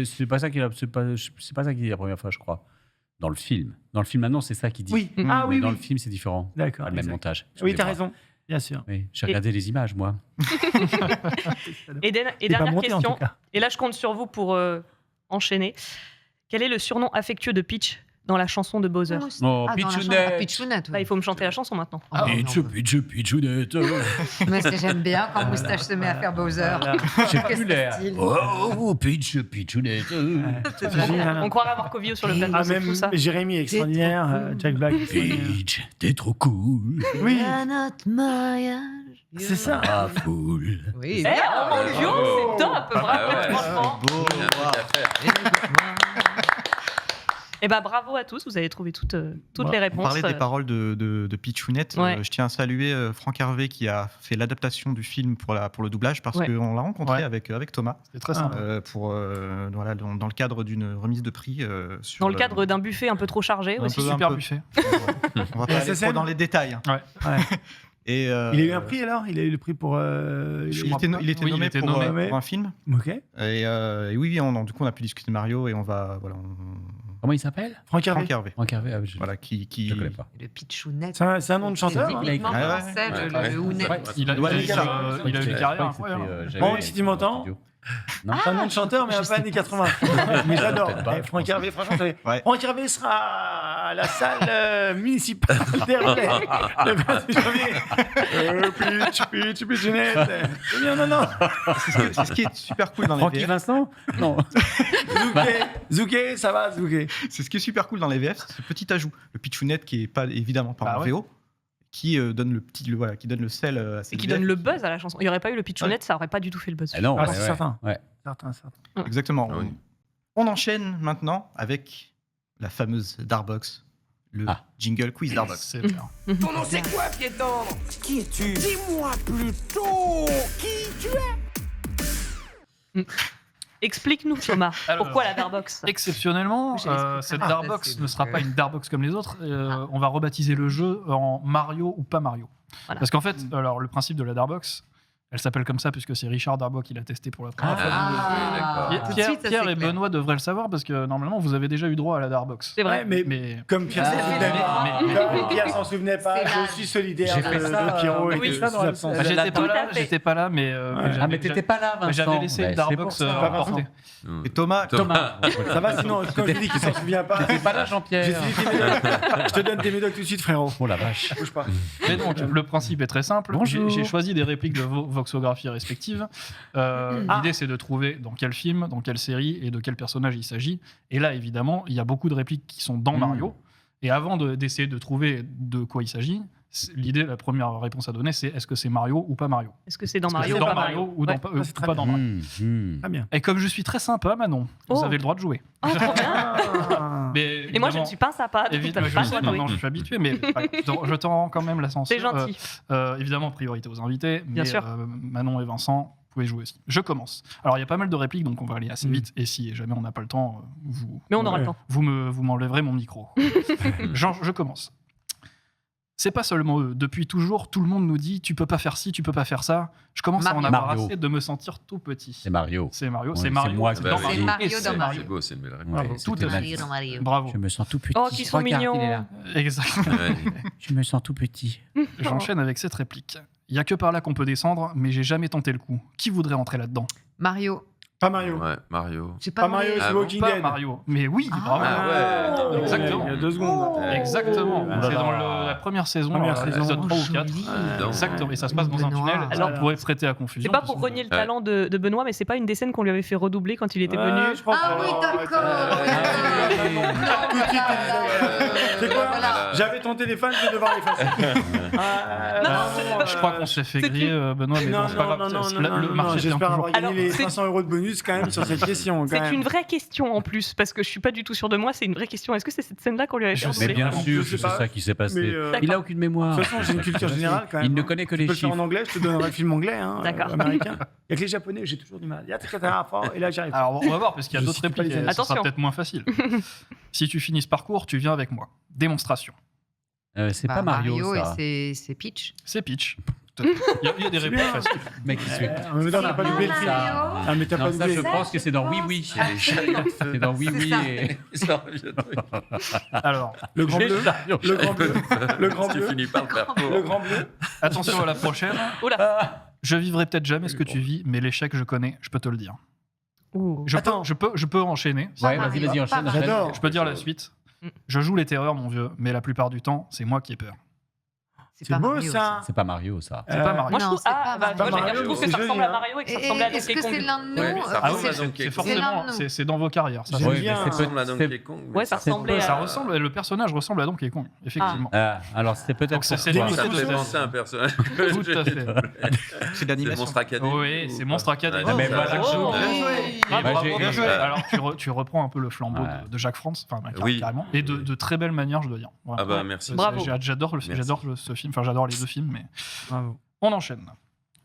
C'est pas ça qu'il a, c'est pas ça qu'il dit la première fois, je crois. Dans le film. Dans le film maintenant, c'est ça qu'il dit. Oui. Mm. Ah Mais oui, dans oui. le film, c'est différent. D'accord. Pas le même exact. montage. Oui, t'as Excusez-moi. raison. Bien sûr. Oui, j'ai regardé les images, moi. Et T'es pas dernière monté, en question, tout cas. et là je compte sur vous pour enchaîner. Quel est le surnom affectueux de Peach dans la chanson de Bowser? Oh, Ah, dans la chanson. Pitchounette. Ah, Pitchounette, oui. Là, il faut me chanter la chanson maintenant. Ah, non, non. Pitchounette. Mais ce que j'aime bien quand Moustache se met à faire Bowser. J'ai Qu'est-ce plus que l'air. style. Oh, Pitchounette. C'est génial. On croirait avoir Covio sur le plateau, Ah, c'est même fou ça. Jérémy est extraordinaire. Jack Black. Peach, t'es trop cool. Oui, À notre mariage. c'est ça. Ah, foule. Oui. Eh, en duo, c'est top, bravo, Ah ouais. franchement. Beau. Il y a un truc à faire. Et bah bravo à tous, vous avez trouvé toutes les On réponses. parlait des paroles de Pitchounette. Ouais. Je tiens à saluer Franck Hervé qui a fait l'adaptation du film pour le doublage parce Ouais. qu'on l'a rencontré Ouais. avec Thomas C'est très sympa. voilà, dans le cadre d'une remise de prix. Sur Dans le cadre d'un buffet un peu trop chargé Un aussi. peu, Super peu. buffet. On va pas aller trop dans les détails. hein. Ouais. Et, Il a eu un prix alors. Il a eu le prix pour. il était Oui, il nommé était pour, nommé. pour un film. Ok. Et oui, du coup, on a pu discuter de Mario et on va. Voilà, Comment il s'appelle? Franck Hervé. Franck Hervé. Franck Hervé. Ah, je Voilà, qui. je connais pas. Le Pitchounette. C'est un nom de chanteur. C'est hein. typiquement Ouais, ouais. français, Ouais, le ouais. Hounet. Ouais. Il a Ouais, eu les gars. il a eu une carrière incroyable. Bon, si tu m'entends. Non. C'est un nom de chanteur, mais un peu années 80. Mais j'adore. Peut-être pas. Franck Hervé, franchement, Ouais. Franck Hervé sera à la salle municipale d'Hervé le 28 janvier. Pitchounette. C'est bien, non. C'est ce qui est super cool dans les Francky VF. Vincent? Non. Zouké, ça va, Zouké. C'est ce qui est super cool dans les VF, c'est ce petit ajout. Le Pitchounette qui est pas évidemment pas Bah en ouais. VO, qui donne qui donne le sel à ses Et qui VF. donne le buzz à la chanson. Il n'y aurait pas eu le pitchounette, ça aurait pas du tout fait le buzz. Ah non, Ah, ouais, c'est ouais. certain. Ouais. Certain. Exactement. Ah oui. On enchaîne maintenant avec la fameuse Darbox, le Ah. jingle quiz Darbox. C'est clair. Ton nom c'est quoi, piéton? Qui es-tu? Dis-moi plutôt qui tu es. Explique-nous, Thomas, Alors, pourquoi la Darbox? Exceptionnellement, J'ai l'explication. cette Ah, Darbox c'est ne sera donc, pas une Darbox comme les autres. On va rebaptiser le jeu en Mario ou pas Mario. Voilà. Parce qu'en fait, alors, le principe de la Darbox, elle s'appelle comme ça puisque c'est Richard Darbox qui l'a testé pour la première fois. Ah, Pierre- tout de suite, ça, Pierre c'est et clair. Benoît devraient le savoir parce que normalement, vous avez déjà eu droit à la Darbox. C'est vrai. Ouais, mais Mais comme Pierre s'en souvenait mais- Pierre s'en souvenait pas, C'est là. je suis solidaire J'ai fait de ça, Pierrot et oui, de ça ses dans la- absences. Bah, j'étais Tout pas à là, fait. j'étais pas là, mais Ah, mais t'étais pas là, Vincent. j'avais laissé Ouais, une c'est pour Darbox ça. porter. Et Thomas, Ça va sinon, quand je dis qu'il s'en souvient pas, T'étais pas là, Jean-Pierre. j'ai saisi tes médocs. Je te donne tes médocs tout de suite, frérot. Oh la vache. Bouge pas. Mais donc, le principe est très simple. Bonjour. J'ai choisi des répliques de vos voxographies respectives. L'idée, c'est de trouver dans quel film, dans quelle série et de quel personnage il s'agit. Et là, évidemment, il y a beaucoup de répliques qui sont dans Mario. Et avant d'essayer de trouver de quoi il s'agit, l'idée, la première réponse à donner, c'est est-ce que c'est Mario ou pas Mario? Est-ce que c'est dans Est-ce que Mario c'est ou dans pas Mario ou dans Ouais. pas- Ça, c'est très pas dans Mario? Très bien. Et comme je suis très sympa, Manon, vous Oh. avez le droit de jouer. Oh, trop bien. Mais Et moi, je ne suis pas sympa, donc Évidemment, t'as je pas le le sais, droit de jouer. maintenant je suis habitué, mais je t'en rends quand même l'ascenseur. C'est gentil. Évidemment, priorité aux invités, Bien mais sûr. Manon et Vincent, vous pouvez jouer aussi. Je commence. Alors, il y a pas mal de répliques, donc on va aller assez vite. Et si jamais on n'a pas le temps, Mais on aura le temps. vous m'enlèverez mon micro. Je commence. C'est pas seulement eux. Depuis toujours, tout le monde nous dit tu peux pas faire ci, tu peux pas faire ça. Je commence à en avoir Mario. assez de me sentir tout petit. C'est Mario. C'est Mario. Ouais, c'est Mario. moi c'est qui dans l'ai Mario. dit. Mario Et dans c'est Mario. C'est beau, c'est une belle réponse. Bravo. Tout C'était est magnifique. Bravo. Je me sens tout petit. Oh, qu'ils sont Regarde, mignons. il est là. Exactement. Ouais. Je me sens tout petit. J'enchaîne avec cette réplique. Il y a que par là qu'on peut descendre, mais j'ai jamais tenté le coup. Qui voudrait entrer là-dedans? Mario. Pas Mario. Ouais, Mario. C'est Pas Mario, c'est Ah bon Walking Pas Dead. Mario. Mais oui, bravo. Ah ouais. Exactement. Il y a 2 secondes. Exactement. Oh. C'est dans la première saison, Première saison. épisode 3 ou Oh, 4. joli. Exactement. Et ça se passe dans un Benoît. tunnel. Alors, Ça pourrait prêter à confusion. C'est pas pour renier le Ouais. talent de Benoît, mais c'est pas une des scènes qu'on lui avait fait redoubler quand il était Ouais, venu. je crois Ah que- oui, d'accord. Tout de suite, c'est quoi Voilà. J'avais ton téléphone, je vais devoir l'effacer. Je crois qu'on s'est fait C'est griller, Benoît, mais bon, Non, c'est pas non, grave. non, Le non, marché tient j'espère toujours. avoir gagné Alors, les c'est- 500 € de bonus quand même sur cette question. C'est une vraie question en plus, parce que je suis pas du tout sûre de moi, c'est une vraie question. Est-ce que c'est cette scène-là qu'on lui avait fait Je sais Mais redoubler bien pas. sûr Je que sais c'est pas. ça qui s'est passé. Mais, Il a aucune mémoire. De toute façon, j'ai une culture générale quand même. Il ne connaît que Tu les peux le faire en chiffres. anglais, je te donnerai le film anglais, D'accord. américain. Il y a que les japonais, j'ai toujours du mal. Il y a très fort, et là j'arrive. Alors, on va voir, parce qu'il y a Je d'autres cite pas répliques. les et ça sera Attention. peut-être moins facile. Si tu finis ce parcours, tu viens avec moi. Démonstration. C'est Bah, pas Mario, ça. et c'est Peach. C'est Peach. Il y a des C'est réponses bien. faciles. Mec, il se fait. En même temps, on n'a pas doublé le film. Ça. Ah, mais t'as pas Non, ça, doublé. je pense que c'est dans Oui Oui. C'est dans Oui C'est Oui. ça. et- Ça, vieux truc. Alors, Le grand bleu. Le grand bleu. Le grand Tu bleu. finis par le faire Le court. grand bleu. attention à la prochaine. Oula. Je vivrai peut-être jamais ce que tu vis, mais l'échec, je connais, je peux te le dire. Ouh. Attends. Je peux enchaîner. Ouais, Pas vas-y, Mario, vas-y, pas enchaîne. Mario. enchaîne. J'adore. Je peux dire la suite. Je joue les terreurs, mon vieux, mais la plupart du temps, c'est moi qui ai peur. C'est beau Mario, ça. C'est pas Mario, ça. C'est pas Mario. Moi, je Non, trouve, c'est pas bah, Mario. moi, je trouve que ça C'est ressemble à joli, Mario et que ça Et ressemble à est-ce Donkey que c'est Kong. l'un de nous Ouais, mais ça Ah oui, ressemble à c'est Donkey Kong. forcément, nous. c'est dans vos carrières. Ça, J'aime Ouais, bien. mais Ça c'est ressemble à Donkey Kong. mais Ouais, ça ressemblait ça à. ressemble, le personnage ressemble à Donkey Kong, effectivement. Alors, c'est peut-être Donc, c'est pour cette toi. émission Ça de me fait cette- penser à un personnage. Tout à fait. C'est C'est d'animation. Monstre Academy. Oui, c'est Monstre Academy. Ouais, mais ça- voilà. Oh, bien joué. Bah, Bravo, j'ai- bien joué. Alors, tu reprends un peu le flambeau Ouais. de Jacques France, enfin, Oui. carrément, et de très belle manière, je dois dire. Voilà. Ah bah merci. Bravo. J'adore ce film, enfin, j'adore les deux films, mais Bravo. on enchaîne.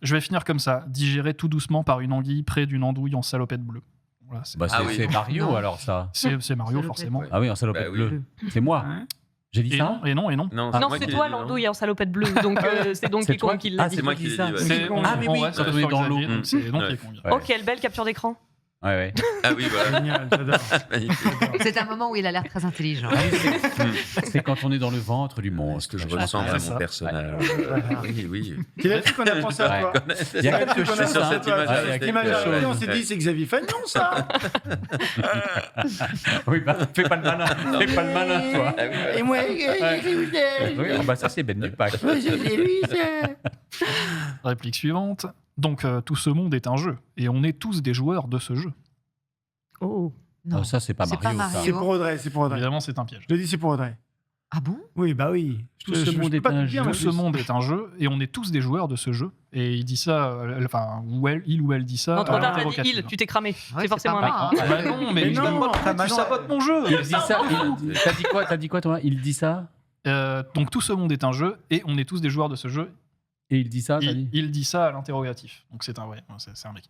Je vais finir comme ça, digéré tout doucement par une anguille près d'une andouille en salopette bleue. Voilà, c'est Bah, Ah c'est oui. c'est Mario, Non. alors, ça. c'est Mario, Salopette. forcément. Ah oui, en salopette Bah oui. bleue. C'est moi. Hein J'ai dit Et ça non, et non, et non. Non, Non, moi c'est qui toi l'ai dit, non l'andouille en salopette bleue, donc c'est Donkey C'est toi Kong qui l'a Ah, dit. C'est moi qui l'ai dit. ouais. C'est Kong. Ah, mais oui, ça quand on est dans l'eau. C'est Donkey Ouais. Kong. Ouais. Oh, quelle belle capture d'écran. Ouais, ouais. Ah oui, voilà. Génial, j'adore. Magnifique. C'est un moment où il a l'air très intelligent. Ah oui, c'est quand on est dans le ventre du monstre. Je ressemble à c'est mon ça. personnage. Oui, oui. C'est là-dessus qu'on a pensé à toi. Il y a quelque C'est chose, là-dessus qu'on a hein. pensé à toi. Ouais, il y a L'image quelque arrivée, chose. on s'est dit, c'est Xavier Fagnon, ça. Oui, bah, fais pas le malin. Fais pas le malin, toi. Ah oui, voilà. Et moi, Oui, oh, bah, ça, c'est Ben Dupac. c'est lui, ça. Réplique suivante. Donc, tout ce monde est un jeu, et on est tous des joueurs de ce jeu. Oh. Non. Oh, ça, c'est pas C'est pas Mario, ça. Mario. C'est pour Audrey, c'est pour Audrey. Évidemment, c'est un piège. Je le dis, c'est pour Audrey. Ah bon? Oui, bah oui. Tout ce monde est un jeu. Tout ce monde est un jeu, et on est tous des joueurs de ce jeu. Et il dit ça, enfin, il ou elle dit ça. Non, trop à tard, t'as dit l'interrogative. il, tu t'es cramé. Ouais, c'est forcément c'est un pas mec. moi. Ah bah non, mais Mais je non, donne pas de t'as point, tu mal- sabotes mon jeu. Il dit ça. T'as dit quoi, toi? Il dit ça? Donc tout ce monde est un jeu, et on est tous des joueurs de ce jeu. Et il dit ça, t'as dit? Il dit ça à l'interrogatif. Donc c'est un c'est un mec.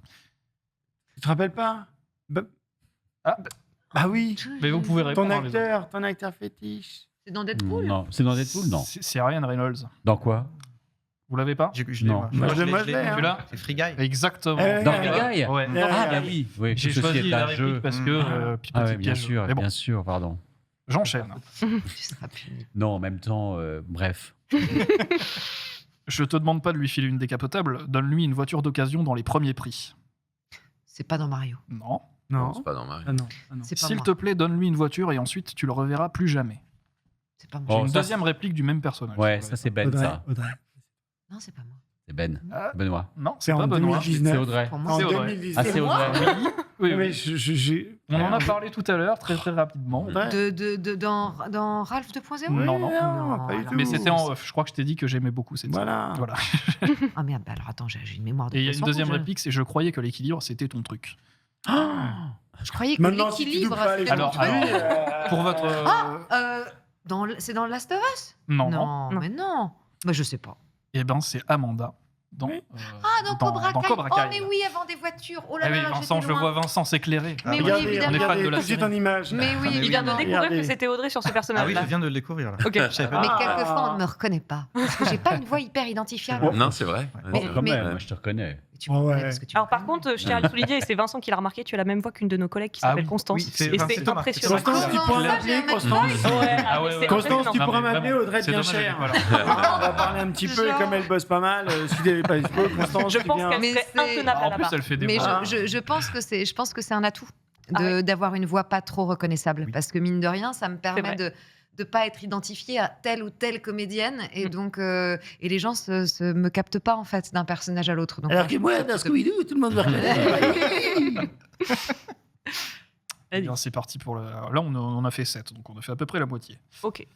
Tu te rappelles pas? Ah. Bah oui. Mais vous pouvez répondre. hein, les autres. Ton acteur fétiche. C'est dans Deadpool? Non, c'est dans Deadpool, non. C'est Ryan Reynolds. Dans quoi? Vous l'avez pas? Je l'ai, Non. Moi, je l'ai, l'ai, hein. Tu l'as? C'est Free Guy. Exactement. Dans Free Guy? Ouais. Ah, bah oui. Oui, J'ai tout ceci choisi est la un réplique jeu. parce que Ah ouais, petit bien piège. sûr, Mais bon, bien sûr, pardon. j'enchaîne. Tu seras puni. Non, en même temps, bref. Je te demande pas de lui filer une décapotable, donne-lui une voiture d'occasion dans les premiers prix. C'est pas dans Mario. Non. Non. C'est pas dans Mario. Ah non. Ah non. C'est pas S'il moi. te plaît, donne-lui une voiture et ensuite tu le reverras plus jamais. C'est pas J'ai moi. Oh, une ça, deuxième réplique du même personnage. Ouais, ça, c'est Ben, Audrey. ça. Audrey. Non, c'est pas moi. C'est Ben. Ah, Benoît. non, C'est c'est pas en Benoît. 2019. C'est Audrey. Pour En moi, C'est Audrey. 2019. Ah, c'est Audrey. Oui, oui, Mais oui. j'ai. On en a parlé tout à l'heure, très très rapidement. Audrey. Dans Ralph 2.0? Oui, Non, non. pas du alors, tout. Mais c'était en off. Je crois que je t'ai dit que j'aimais beaucoup cette Voilà. série. Voilà. Ah merde, bah alors attends, j'ai une mémoire de Et il y a une poisson, deuxième je- réplique, c'est je croyais que l'équilibre c'était ton truc. Je croyais que Maintenant, si tu l'équilibre, doubles pas c'était les ton Alors, truc. Pour votre. C'est dans Last of Us? Non, non. Non, Non. mais non. Bah, je sais pas. Eh ben, c'est Amanda. dans, dans Cobra Kai. Cobra Kai. Oh, mais oui, avant des voitures. Oh là Ah oui, là, Vincent, j'étais je le loin. vois Vincent s'éclairer. Mais oui, Regardez, évidemment. On est fan de la tout de suite série. en image. Mais oui, Il vient de évidemment. découvrir Regardez. que c'était Audrey sur ce Ah oui, personnage-là. je viens de le découvrir. Là. Ok. Je savais pas. Mais Ah. quelquefois, on ne me reconnaît pas. Parce que j'ai pas une voix hyper identifiable. Non, c'est vrai. Mais- Quand mais- même, moi, je te reconnais. Tu me reconnais Ouais. parce que tu Alors me par connais. contre, je tiens à le souligner, et c'est Vincent qui l'a remarqué, tu as la même voix qu'une de nos collègues qui Ah s'appelle oui. Constance. Oui, c'est- et c'est c'est Thomas. impressionnant. Constance, tu Comment pourras ça, l'appeler, j'ai un Constance. Ouais, ah ouais, c'est Constance, tu impressionnant. pourras m'appeler Audrey C'est bien dommage, cher. voilà. On va parler un petit peu, et comme elle bosse pas mal, si t'avais pas dispo, Constance, Je tu pense viens. qu'elle Mais serait c'est- intenable En plus, là-bas. elle fait des Mais voix. je pense que c'est un atout Ah ouais. d'avoir une voix pas trop reconnaissable. Oui. Parce que mine de rien, ça me permet vrai. de ne pas être identifiée à telle ou telle comédienne. Et Mm. donc, et les gens se me captent pas en fait d'un personnage à l'autre. Donc, Alors que moi, dans Scooby-Doo, tout le monde me reconnaît. Eh bien, c'est parti pour le. Là, on a fait 7, donc on a fait à peu près la moitié. Ok.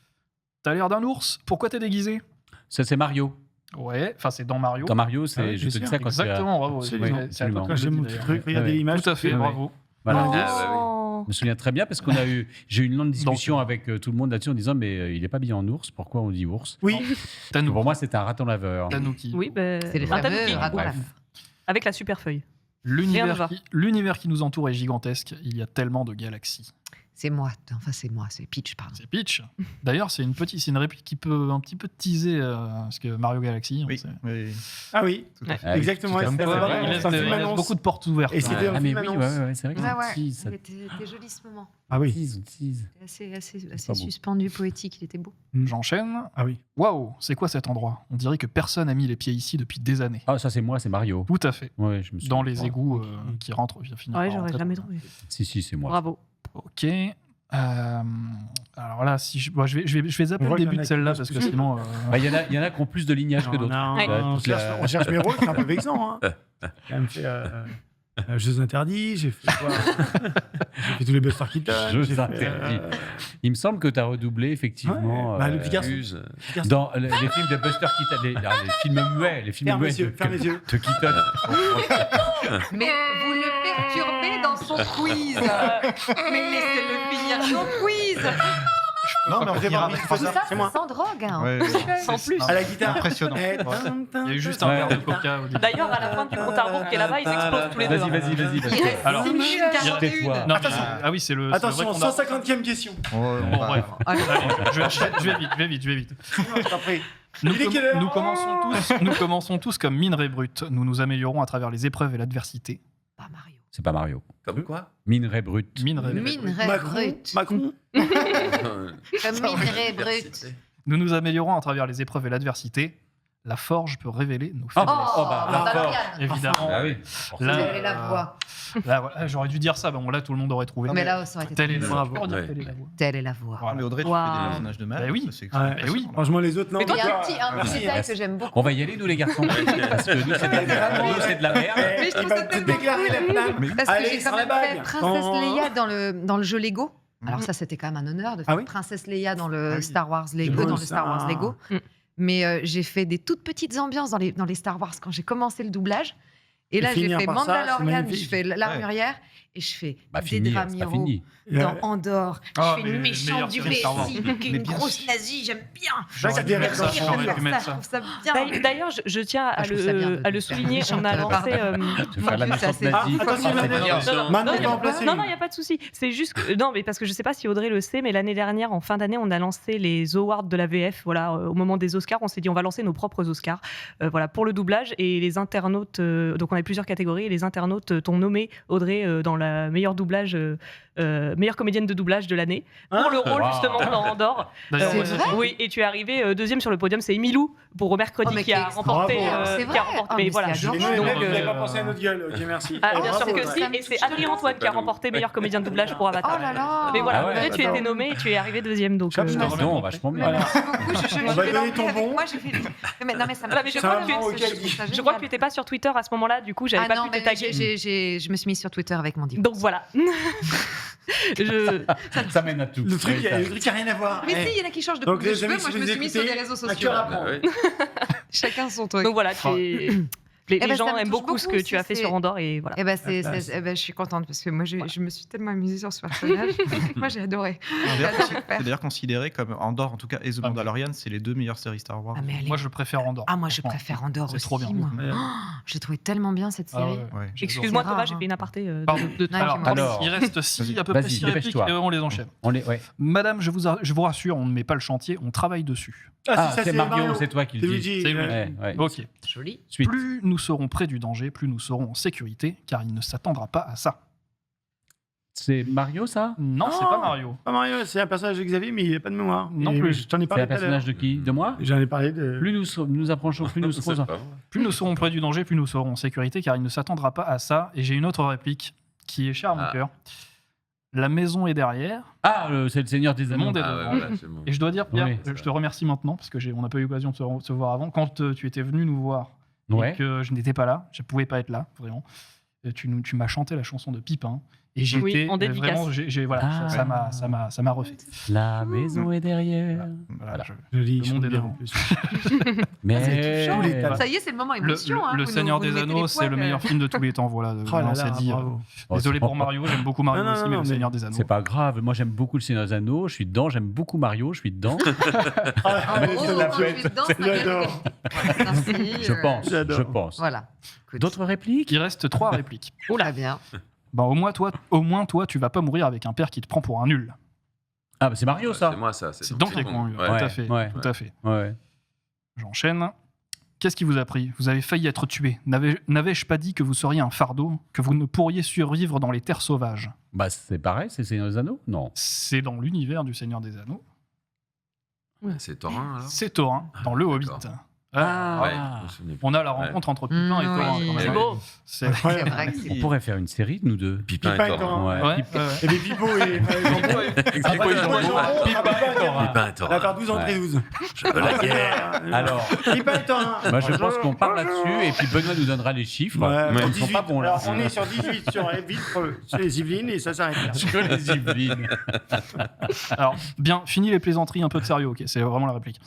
T'as l'air d'un ours. Pourquoi t'es déguisé? Ça, c'est Mario. Ouais, enfin, c'est dans Mario. Dans Mario, c'est, Ah oui, je bien te dis sûr. ça quand tu as- Exactement, bravo. Absolument. C'est à toi que je J'aime le mon dis, petit d'ailleurs. truc, regardez Ouais. l'image. Tout à fait, Ouais. bravo. Voilà. Oh. Je me souviens très bien parce qu'on a eu, j'ai eu une longue discussion avec tout le monde là-dessus en disant mais il n'est pas bien en ours, pourquoi on dit ours? Oui, Tanuki. Pour moi, c'était un raton laveur. Tanuki. Oui, ben, c'est les un fameux tanuki, racontes. bref. avec la super feuille. Rien ne va. L'univers qui nous entoure est gigantesque. Il y a tellement de galaxies. C'est moi, c'est Peach, pardon. C'est Peach. D'ailleurs, c'est une réplique qui peut un petit peu teaser parce que Mario Galaxy. Oui, oui. ah oui, Ouais. Ah oui, exactement. tout à ouais, fait. c'est Ouais, vrai, il laisse, c'est un film il laisse annonce. beaucoup de portes ouvertes. Et c'était Ouais. un Ah mais film oui, annonce. ouais, c'est vrai que Ah ouais, ça tease, ça c'était joli ce moment. Ah oui. tease. Assez pas beau. suspendu, poétique, il était beau. J'enchaîne. Ah oui. Waouh, c'est quoi cet endroit? On dirait que personne n'a mis les pieds ici depuis des années. Ah, ça c'est moi, c'est Mario. Tout à fait. Ouais, je me Dans souviens. les égouts qui rentrent, finissent Ouais, par j'aurais rentrer jamais dans- trouvé. Si, c'est moi. Bravo. Ok. Alors là, si je vais zapper On voit le début qu'il y en de a celle-là qui parce que bossent sinon. Bah, il y en a qui ont plus de lignages que d'autres. Non, Ouais. on Toute la- cherche- on cherche mes rôles, c'est un peu vexant. Hein. J'ai quand même fait Jeux interdits, j'ai fait quoi J'ai fait tous les Buster Keaton. Jeux j'ai fait, interdits. Il me semble que tu as redoublé effectivement Ouais, bah, le petit garçon. Use. dans les films de Buster Keaton, les films muets, Ferme les yeux, ferme les yeux. de Keaton. Mais vous le perturbez dans son quiz. Mais laissez-le finir son quiz. Non, mais on verra. Tout ça, c'est moi. sans drogue. Hein. Ouais, Sans plus. À la guitare. Impressionnant. Eh, Il y a eu juste un Ouais. verre de coca au début. D'ailleurs, à la fin du compte à rebours qui est là-bas, ils explosent tous les deux. Vas-y. Il reste Alors, 6 minutes tais-toi. 41. Non, mais ah oui, c'est le. c'est le Attention, vrai qu'on a- 150e question. Bon, bref. Allez. Allez, je vais vite. Je t'en prie. Nous, Il est quelle heure nous commençons tous comme minerais brutes. Nous nous améliorons à travers les épreuves et l'adversité. Pas Mario. C'est pas Mario. Comme quoi? Minerai brut. Minerais Minerai Macron. brut. Macron. Comme minerai brut. Nous nous améliorons à travers les épreuves et l'adversité. La forge peut révéler nos Oh, faiblesses. bah, Mandalorian. Évidemment. Ah oui. Là, Telle est la voix. là, voilà, j'aurais dû dire ça. Bon, là, tout le monde aurait trouvé. Mais là, ça aurait été Telle est la voix. Bravo. Telle est la voix. Telle est la voix. Voilà. Mais Audrey, tu Waouh. fais des personnages de mal. Bah oui. Ça, c'est Ouais. extrêmement oui. Franchement, les autres, non. Mais toi, Il y a un toi- petit détail que j'aime beaucoup. On va y aller, nous, les garçons. Parce que nous, c'est de la merde. Eh, Mais je trouve il ça va te tellement déclarer la flamme. Parce que Allez, j'ai quand sans la même fait bague. Princesse Oh. Leia dans le jeu Lego. Alors ça, c'était quand même un honneur de faire Ah oui Princesse Leia dans le Ah oui. Star Wars Lego, beau, dans le ça. Star Wars Lego. Mm. Mais j'ai fait des toutes petites ambiances dans les Star Wars quand j'ai commencé le doublage. Et là, j'ai finir fait par ça, c'est Mandalorian, magnifique. je fais l'armurière et je fais Bah, fini, Dedra c'est pas Miro fini. dans Andorre. Ah, Je fais mais une meilleure méchante du série Star Wars. récit, Mais une bien grosse sûr. nazie, j'aime bien. J'aurais dû mettre ça. J'aime J'aurais bien dû ça, mettre je ça. trouve ça bien. D'ailleurs, je tiens à je trouve ça bien de le faire souligner. méchante, On a lancé. Tu veux faire la Moi, je suis méchante assez- nazie. Ah, attention, Ah, Manon. c'est bien. Maintenant, Non, on il y va a- en placer non, une. il n'y a pas de souci. C'est juste que, non, mais parce que je ne sais pas si Audrey le sait, mais l'année dernière, en fin d'année, on a lancé les awards de la VF. Voilà, au moment des Oscars, on s'est dit on va lancer nos propres Oscars, voilà, pour le doublage. Et les internautes, donc on a plusieurs catégories, et les internautes t'ont nommé Audrey dans la meilleure doublage, meilleure comédienne de doublage de l'année pour le rôle Wow. justement dans Andorre. D'ailleurs, C'est moi, vrai Oui, et tu es arrivé deuxième sur le podium, c'est Emilou pour Mercredi Oh, mais qui a quel remporté. bravo. C'est qui a vrai. remporté. Oh, Mais mais voilà. c'est Et adorable. nous, Donc, vous n'avez pas pensé à notre gueule. Ok, merci. Ah, bien Oh, sûr que ça si, me et c'est touche Adrien-Antoine qui a remporté meilleur comédien de doublage pour Avatar. Oh là là. Mais voilà, Ah ouais, Audrey, tu d'accord. étais nommé et tu es arrivé deuxième. Donc, Chapeau. Non, vachement bien. Voilà. Merci beaucoup. On va donner ton bon. Moi, j'ai fait. Mais non, mais ça Voilà, mais je C'est crois un que tu- moment auquel- je crois que tu n'étais pas sur Twitter à ce moment-là, du coup, j'avais pas non, pu te mais taguer. je me suis mise sur Twitter avec mon divorce. Donc voilà. Je- Ça mène à tout. Le truc, Oui, il n'y a rien à voir. Mais Eh. si, il y en a qui changent de Donc, coupe de les cheveux. amis, Moi, si je me vous suis mise sur écoutez, les réseaux à sociaux. cœur à prendre. Bah oui. Chacun son truc. Donc voilà, tu es Les ben, ça gens me aiment touche beaucoup ce que beaucoup, tu as fait c'est- sur Andorre et voilà. Eh ben, je suis contente parce que moi, je me suis tellement amusée sur ce personnage. Moi, j'ai adoré. C'est d'ailleurs considéré comme Andorre, en tout cas, et The Mandalorian, c'est les deux meilleures séries Star Wars. Ah, mais elle est- Moi, je préfère Andorre. Ah, moi, je franchement. préfère Andorre C'est aussi. trop bien. Moi. Ouais. Oh, j'ai trouvé tellement bien cette Ah série. ouais, Ouais. Excuse-moi C'est Thomas, rare, j'ai hein. fait une aparté de Pardon. 30 Alors, secondes. alors, Il reste 6 à peu Vas-y, près 6 répliques dépêche-toi. et on les enchaîne. Ouais. Madame, je vous rassure, on ne met pas le chantier, on travaille dessus. Ah, c'est Mario, c'est toi qui le C'est dis. Luigi. C'est lui. Ouais. Ok. Joli. Suite. Plus nous serons près du danger, plus nous serons en sécurité, car il ne s'attendra pas à ça. C'est Mario, ça? Non, c'est pas Mario. Pas Mario, c'est un personnage de Xavier, mais il n'a pas de mémoire. Non Et plus. Je t'en ai C'est parlé un tout à l'heure. personnage de qui? De moi? J'en ai parlé de. Plus nous approchons, plus nous C'est serons. pas vrai. Plus nous serons près du danger, plus nous serons en sécurité, car il ne s'attendra pas à ça. Et j'ai une autre réplique qui est chère à mon Ah. cœur. La maison est derrière, Ah, c'est le Seigneur des le Anneaux. monde est Ah ouais, devant. voilà, c'est bon. Et je dois dire, Pierre, Oui, je te remercie maintenant, parce qu'on n'a pas eu l'occasion de se voir avant. Quand tu étais venu nous voir Ouais. et que je n'étais pas là, je ne pouvais pas être là, vraiment, tu m'as chanté la chanson de Pipin. Et j'étais Oui, en dédicace. vraiment, voilà, Ah. ça m'a refait. La maison est derrière. Voilà. Joli, Le monde est bien devant. en plus. Mais tous les talents. Ça y est, c'est le moment Le, émotion. hein. le Vous Seigneur nous- vous des nous mettez Anneaux, les c'est le poils, meilleur film de tous les temps. Voilà, Oh là c'est là, dit. bravo. Désolé pour Mario, j'aime beaucoup Mario Non, non, aussi, non, mais le mais Seigneur des Anneaux. c'est pas grave. Moi, j'aime beaucoup le Seigneur des Anneaux. Je suis dedans. J'aime beaucoup Mario. Je suis dedans. Ah, Oh, c'est la quand je fête. suis dedans, ça J'adore. Merci, Je pense. J'adore. Je pense. Voilà. Écoute, D'autres répliques? Il reste 3 répliques. très bien. Bah, au moins, toi, tu vas pas mourir avec un père qui te prend pour un nul. Ah, bah, c'est Mario, ça. C'est moi, ça. C'est Donkey Kong. Ouais. Tout à fait. Ouais. Tout à fait. Ouais. J'enchaîne. Qu'est-ce qui vous a pris? Vous avez failli être tué. N'avais-je pas dit que vous seriez un fardeau, que vous ne pourriez survivre dans les terres sauvages? Bah, c'est pareil. C'est Seigneur des Anneaux? Non. C'est dans l'univers du Seigneur des Anneaux. C'est Thorin, alors C'est Thorin, dans le Hobbit. d'accord. Ah. Ouais, je me souvenais plus. On a la rencontre entre Pipin et Thorin. oui. quand même. C'est beau. C'est Ouais. C'est vrai que On c'est. pourrait faire une série, nous deux. Pipin Pipin et et Thorin. Thorin. Ouais. Ouais, Et les Pipo et. Explique-moi, ils ont Pipin et On va faire Thorin. 12 entrées 12. Je veux la guerre. Alors, Pipin et Thorin. moi, je pense qu'on part là-dessus et puis Benoît nous donnera les chiffres. Ouais, Ils sont 18. pas bons là. Alors, on est sur 18 sur les vitres, sur les Yvelines et ça s'arrête là. Sur les Yvelines. Alors, bien, fini les plaisanteries, un peu de sérieux, ok, c'est vraiment la réplique.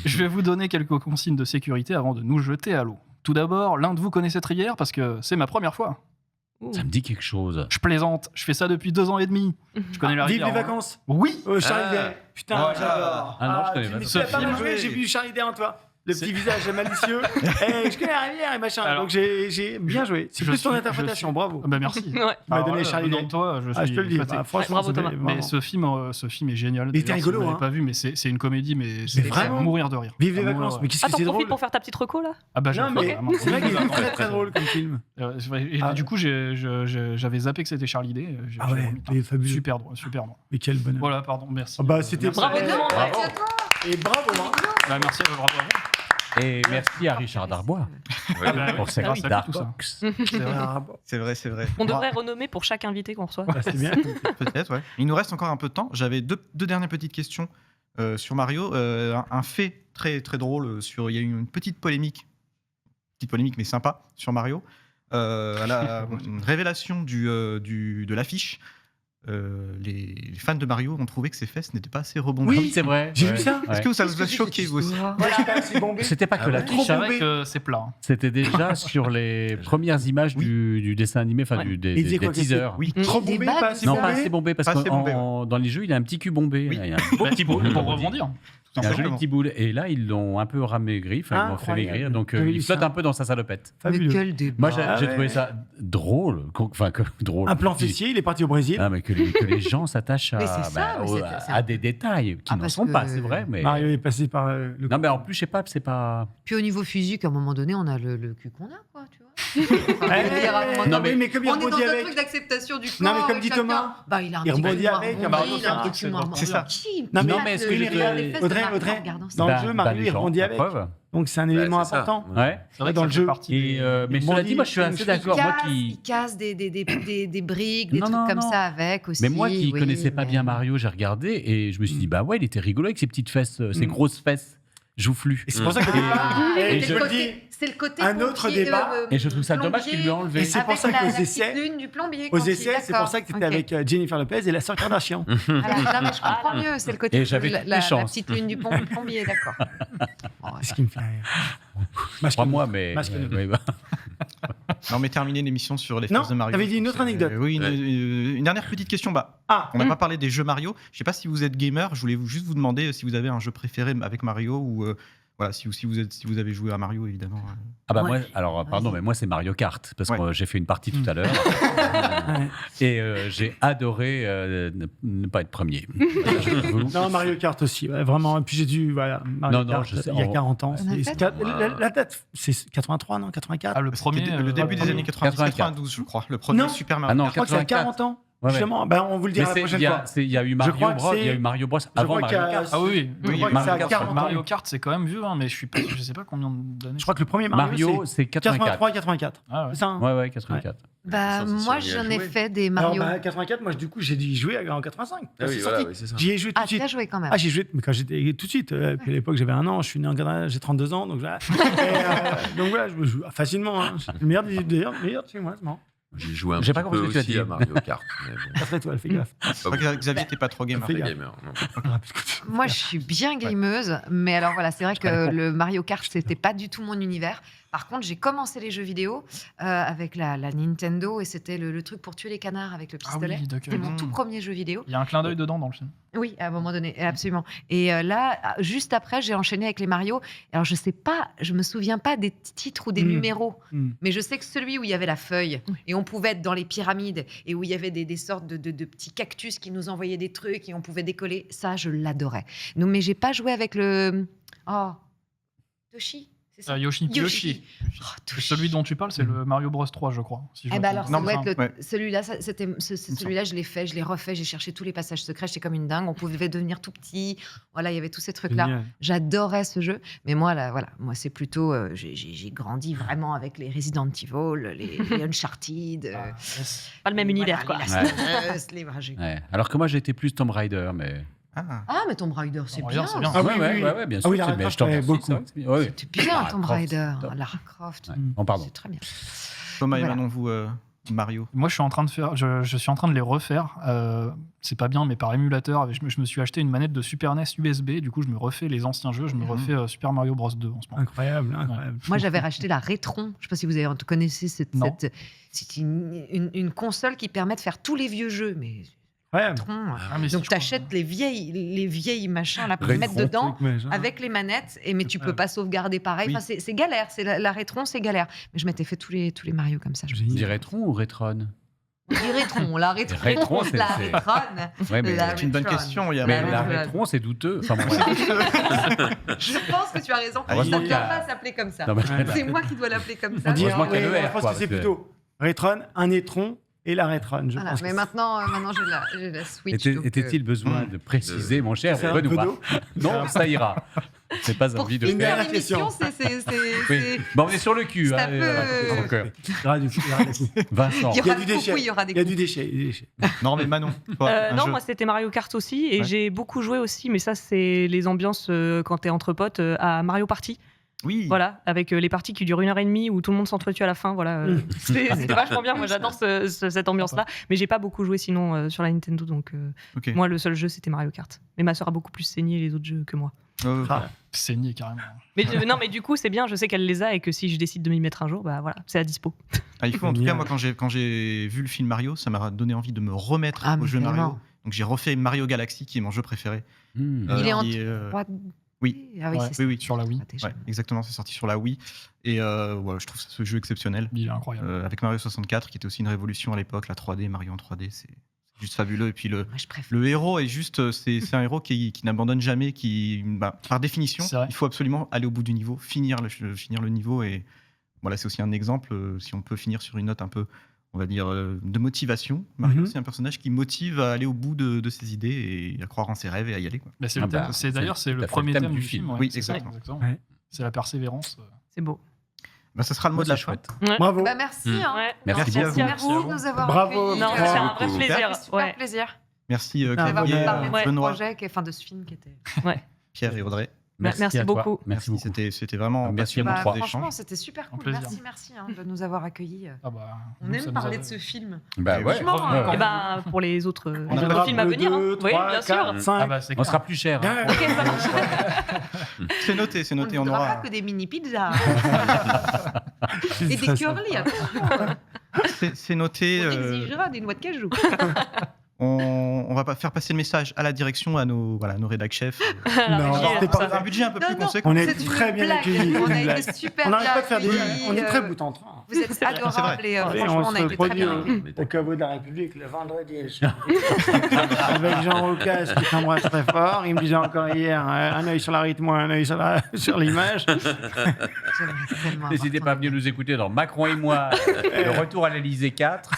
Je vais vous donner quelques consignes de sécurité avant de nous jeter à l'eau. Tout d'abord, l'un de vous connaît cette rivière parce que c'est ma première fois. Ça me dit quelque chose. Je plaisante, je fais ça depuis 2 ans et demi. Je connais la Vive rivière. les hein. vacances. Oui. Charlie Ah. Day. Putain, j'adore. Ah non, je connais pas mais ça. tu l'as pas mal Ce joué, film. j'ai vu Charlie Day en toi. Le C'est- petit visage malicieux. Je connais la rivière et machin. Alors- Donc j'ai bien joué. C'est Je plus ton suis- interprétation, bravo. Bah merci. Ouais. Tu m'as Alors donné là, Charlie venant Day. de toi, je Ah, je peux le dire. flatté. Ah, franchement, Bravo, ça fait Thomas. vraiment- Mais ce film est génial. Il était D'ailleurs, si rigolo, vous l'avez hein. pas vu, mais c'est une comédie, mais c'est vraiment à mourir de rire. Vive les À mourir vacances. de Mais rire. qu'est-ce Ah, que t'en c'est drôle. profites pour faire ta petite reco là? Ah bah j'ai Non, mais vraiment- c'est vrai qu'il est très très drôle comme film. C'est vrai. Et Ah. du coup, j'avais zappé que c'était Charlie Day. J'ai Ah ouais, remis. il est fabuleux. Super drôle, super drôle. Mais quel bonheur. Voilà, pardon, merci. Ah bah, c'était Merci. Bravo, Eh, Thomas. bravo. Et bravo. Hein. Bah, merci, bravo à vous. Et merci à Richard Darbois Ouais, bah, pour cette Ah oui, ça fait tout ça. Darkbox. C'est vrai. Ah, bon. C'est vrai, c'est vrai. On devrait renommer pour chaque invité qu'on reçoit. Bah, c'est bien. Peut-être, ouais. Il nous reste encore un peu de temps. J'avais deux dernières petites questions sur Mario. Un fait très, très drôle. Il y a eu une petite polémique mais sympa sur Mario. À la révélation de l'affiche, les fans de Mario ont trouvé que ses fesses n'étaient pas assez rebondantes. Oui, c'est vrai. J'ai Ouais. vu ça. Est-ce que ça vous a choqué, vous aussi? C'est bombé. C'était pas que la Je triche, hein. savais que c'est plat. C'était déjà sur les premières images du dessin animé, enfin Ouais. des Il disait quoi, teasers. Oui. Trop Des bombé, battes, pas assez Non, bombé. pas assez bombé, parce Pas que assez bombé, dans les jeux, il a un petit cul bombé. Oui. Il y a un beau petit boule. Pour rebondir. Il y a un joli Simplement. petit boule. Et là, ils l'ont un peu ramaigri, enfin, ils l'ont fait Incroyable. maigrir. Donc, J'ai vu il flotte ça. un peu dans sa salopette. Mais Fabuleux. quel débat. Moi, j'ai Ah j'ai ouais. trouvé ça drôle. Enfin, drôle. Un plan fessier, il est parti au Brésil. Ah, mais que les gens s'attachent Mais c'est ça, mais c'est- à des détails qui Ah, n'en parce sont que- pas, c'est vrai. Mais... Mario est passé par le. Non, mais en plus, je sais pas, c'est pas. Puis au niveau physique, à un moment donné, on a le cul qu'on a, quoi, tu vois. Enfin, je veux dire, à un moment Non, donné, mais comme il on est dans rebondit un avec. truc d'acceptation du corps. Non, mais comme dit chacun. Thomas, Bah, il a un il petit rebondit cul avec, noir bah, rebondi, il a un c'est petit cul noir drôle. C'est ça. qui Non, mais mate est-ce que les les fesses de Audrey, Mario Audrey, en regardant ça. dans le jeu, Mario, il les gens, rebondit la avec. preuve. Donc c'est un Ouais, élément c'est ça. important. Ouais. C'est vrai Dans que le ça fait jeu. partie Et, des- mais cela dit, moi, je suis assez d'accord. Moi qui. Il casse des briques, des Non, trucs non, comme non. ça avec aussi. Mais moi qui oui, connaissais pas mais- bien Mario, j'ai regardé et je me suis dit, bah ouais, il était rigolo avec ses petites fesses, ses grosses fesses. joufflu. Et c'est pour ça que Et C'est je- le côté- c'est le côté un autre débat. Et je trouve ça dommage qu'il lui ait enlevé. Et c'est pour ça qu'aux essais, lune du plombier. aux quand il- essais, c'est pour ça que tu étais d'accord, ok. avec Jennifer Lopez et la sœur Kardashian. Ah, non, mais je comprends mieux. C'est le côté Et j'avais toutes les la chances. petite lune du plombier, d'accord. Bon, ouais. C'est ce qui me fait rire. Crois-moi, mais. Masque de ouais, bah. Non, mais terminer l'émission sur les Non, forces de Mario. t'avais dit une autre anecdote. Oui, Ouais. une dernière petite question. Ah, On n'a pas parlé des jeux Mario. Je sais pas si vous êtes gamer. Je voulais juste vous demander si vous avez un jeu préféré avec Mario ou voilà, si vous avez joué à Mario, évidemment. Ah bah Ouais. moi, alors pardon, mais moi c'est Mario Kart parce que Ouais. j'ai fait une partie tout à l'heure ouais. et j'ai adoré ne pas être premier. J'avoue. Non, Mario Kart aussi, ouais, vraiment. Et puis j'ai dû, voilà, Mario Non, non, Kart, je sais, il y a on- 40 ans. On a fait La date, c'est 83, non 84 Ah, le premier. C'était le début des premier. années 90, 92, je crois. Le premier Non. Super Mario. Ah non, Je crois que c'est à 40 ans. Ouais, ouais. Justement, ben, on vous le Mais dira la prochaine fois. il y a eu Je Mario crois que Bros, il y a c'est- eu Mario Bros Je avant crois qu'il y Mario a- Kart. Ah oui, Je oui, crois que Mario c'est à Kart, 40 ans. Mario Kart, c'est quand même vieux, hein, mais je sais pas combien d'années. Je crois que le premier Mario, Mario, c'est 84. 83 et 84. Ah ouais. C'est ça, hein? Ouais, 84. Bah, Ça, c'est moi, sûr, il y a j'en ai joué. fait des Alors, Mario. 84, moi, du coup, j'ai dû y jouer en 85. Ah C'est oui, sorti. voilà, oui, c'est ça. J'y ai joué tout Ah, de tu suite. as joué quand même. Ah, j'ai joué mais quand j'étais tout de suite. Puis à l'époque, j'avais 1 an, je suis né en Canada, j'ai 32 ans, donc voilà. Donc voilà, je me joue facilement. Hein. C'est le meilleur de chez moi, c'est marrant. J'ai joué un J'ai petit pas compris peu ce que tu as aussi dit. à Mario Kart. Mais bon, 4 étoiles, fais gaffe. Je crois que Xavier, t'es pas trop gamer. Fais pas gaffe. gamer. Non. Moi, je suis bien gameuse, mais alors voilà, c'est vrai que le Mario Kart, c'était pas du tout mon univers. Par contre, j'ai commencé les jeux vidéo avec la Nintendo et c'était le truc pour tuer les canards avec le Ah pistolet. oui, d'accord. C'était mon tout premier jeu vidéo. Il y a un clin d'œil dedans dans le film. Oui, à un moment donné, absolument. Et là, juste après, j'ai enchaîné avec les Mario. Alors, je sais pas, je me souviens pas des titres ou des numéros, mais je sais que celui où il y avait la feuille et on pouvait être dans les pyramides et où il y avait des sortes de petits cactus qui nous envoyaient des trucs et on pouvait décoller, ça, je l'adorais. Non, mais j'ai pas joué avec le. Oh, Toshi, c'est ça Yoshi. Oh, Toshi. Celui dont tu parles, c'est le Mario Bros 3, je crois. Si je Eh me ben trompe. alors, ça Non, doit mais être le- ouais. celui-là, celui-là, je l'ai fait, je l'ai refait, j'ai cherché tous les passages secrets, j'étais comme une dingue, on pouvait devenir tout petit, voilà, il y avait tous ces trucs-là. Génial. J'adorais ce jeu, mais moi, là, voilà, moi, c'est plutôt, j'ai grandi vraiment avec les Resident Evil, les Uncharted, Ah, yes. Pas le même univers, quoi. Les Ouais. Last of Us, les j'ai- Ouais. Alors que moi j'étais plus Tomb Raider, mais. Ah. Ah, mais Tomb Raider, c'est Tomb bien. Raider, c'est bien. Ah oui, ouais, oui. ouais, bien Ah sûr. oui, Lara mais Croft, je t'en ouais, remercie, beaucoup. c'est vrai que c'est bien. Ouais, ouais. C'était bien, Lara Tomb Croft, Raider, top. Lara Croft. Ouais. Bon, pardon. C'est très bien. Thomas et Voilà. Manon, vous, Mario. Moi, je suis en train de les refaire. C'est pas bien, mais par émulateur. Je me suis acheté une manette de Super NES USB. Du coup, je me refais les anciens jeux. Je me refais Super Mario Bros 2 en ce moment. Incroyable, incroyable. Moi, j'avais racheté la Rétron. Je ne sais pas si vous connaissez Non. c'est une console qui permet de faire tous les vieux jeux. Mais Incroyable. Rétron, Ah, mais si, donc je tu crois. achètes les vieilles machins là pour les Rétron, mettre dedans Truc, mais genre- avec les manettes, mais tu peux pas sauvegarder pareil. Oui. Enfin, c'est galère. C'est la Rétron, c'est galère. Mais je m'étais fait tous les Mario comme ça. Je Génial. Tu dis Rétron ou Rétron dis Rétron, la Rétron, Rétron, c'est- la c'est- Rétron. Ouais, mais, La C'est une bonne Rétron. question. Il y a mais La la Rétron. Rétron, c'est douteux. Enfin, bon, ouais. Je pense que tu as raison. Heureusement Ça ne qu'il y a- doit pas s'appeler comme ça. Non, mais- C'est moi qui dois l'appeler comme ça. On dit, Heureusement qu'il y a le ouais, R, je pense quoi, que c'est parce que- plutôt Rétron, un étron et la Rétron. Je Voilà, pense mais que maintenant j'ai la Switch. donc, Était-il besoin de préciser, mon cher c'est un peu Benoît d'eau. Non, ça ira. C'est pas pour envie de finir faire. dernière l'émission, question. Oui. Bon, on est sur le cul. C'est hein, un peu- donc, Il y aura du Vincent. Il y Il y a aura du des déchet. coucous, il y aura des Il y a du coucous. déchet. du déchet. Non, mais Manon. toi, un Non, jeu. moi c'était Mario Kart aussi et Ouais. j'ai beaucoup joué aussi, mais ça c'est les ambiances quand t'es entre potes à Mario Party. Oui. Voilà, avec les parties qui durent 1h30 où tout le monde s'entretue à la fin. Voilà, c'était vachement bien. Moi j'adore cette ambiance-là, mais j'ai pas beaucoup joué sinon sur la Nintendo, donc Ok. moi le seul jeu c'était Mario Kart. Mais ma soeur a beaucoup plus saigné les autres jeux que moi. Ah. Saigné carrément. Mais non, mais du coup c'est bien. Je sais qu'elle les a et que si je décide de m'y mettre un jour, bah voilà, c'est à dispo. Ah, il faut en tout cas, Génial. moi, quand j'ai vu le film Mario, ça m'a donné envie de me remettre Ah, au jeu mais Mario. vraiment. Donc j'ai refait Mario Galaxy, qui est mon jeu préféré. Hmm. Il est en qui 3D. oui. Ah oui, Ouais. c'est ça. Oui, oui. Sur la Wii. Ah, déjà. Ouais, exactement, c'est sorti sur la Wii. Et ouais, je trouve ce jeu exceptionnel. Il est incroyable. Avec Mario 64, qui était aussi une révolution à l'époque, la 3D, Mario en 3D, c'est juste fabuleux. Et puis Moi, je préfère. le héros est juste, c'est un héros qui n'abandonne jamais, par définition, C'est vrai. il faut absolument aller au bout du niveau, finir le niveau. Et voilà, c'est aussi un exemple, si on peut finir sur une note un peu, on va dire, de motivation. Mario, Mhm. c'est un personnage qui motive à aller au bout de ses idées et à croire en ses rêves et à y aller, quoi. Bah, c'est Ah le thème- bah, c'est d'ailleurs c'est c'est tout à le fait premier le thème du film. ouais. Oui, C'est ça, exactement. Ouais. C'est la persévérance. C'est beau. Bah, ça sera le mot de la C'est fin. chouette. Bravo. Bah, merci. Mm. hein. Ouais. Merci beaucoup. Merci Merci à à vous. vous de nous avoir Bravo. accueillis. Non, Bravo. c'est un vrai beaucoup. plaisir. Super Ouais. plaisir Merci Ah, d'avoir Xavier, parlé de ce Ouais. Benoît, projet, enfin de ce film qui était. Pierre et Audrey. Merci à toi. beaucoup. Merci beaucoup. C'était vraiment Merci à passionnant, vous trois. ces échanges. Franchement, c'était super cool. plaisir. Merci de nous avoir accueillis. Ah bah, On nous, ça aime nous parler a- de ce film. Bah ouais. Franchement, Ouais, ouais. Et ben pour les autres On viendra films à pour venir. deux, Oui, trois, bien quatre, sûr. 5. Ah bah, c'est On clair. sera plus cher. hein. Ok, ça marche. C'est noté, On ne voudra aura... pas que des mini pizzas. Et des curly, attention. C'est noté. On exigera des noix de cajou. On va pas faire passer le message à la direction, à nos rédac chefs. Non, c'était Pour pas un budget un peu plus conséquent. On est C'est une très bien blague. accueillis. On a une été blague. super On n'arrête bien pas de faire des. accueillis, On est très bout en train. Vous êtes adorables et Et franchement, on on a se été très produit bien accueillis. au caveau de la République le vendredi. Avec Jean Roucas qui t'embrasse très fort. Il me disait encore hier un œil sur la rythme, un œil sur l'image. N'hésitez pas à venir nous écouter dans Macron et moi, le retour à l'Elysée 4.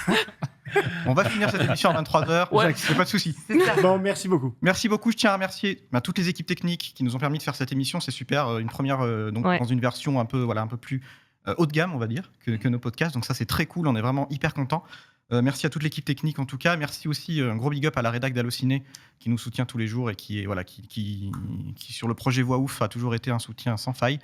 On va finir cette émission à 23h. Ouais. Jacques, pas de souci. Bon, merci beaucoup. Merci beaucoup. Je tiens à remercier toutes les équipes techniques qui nous ont permis de faire cette émission. C'est super. Une première donc, Ouais. dans une version un peu plus haut de gamme, on va dire, que nos podcasts. Donc ça, c'est très cool. On est vraiment hyper contents. Merci à toute l'équipe technique en tout cas. Merci aussi un gros big up à la rédac d'Allociné qui nous soutient tous les jours et qui sur le projet Voix Ouf a toujours été un soutien sans faille.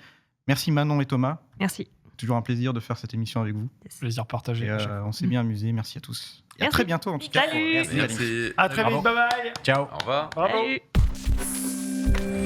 Merci Manon et Thomas. Merci. Toujours un plaisir de faire cette émission avec vous. Plaisir partagé. Et, à chaque fois. on s'est bien amusé. Merci à tous. Et à Merci. très bientôt en tout cas. Salut. Merci. Merci. À très vite. Bye bye. Ciao. Au revoir. Bravo. Salut.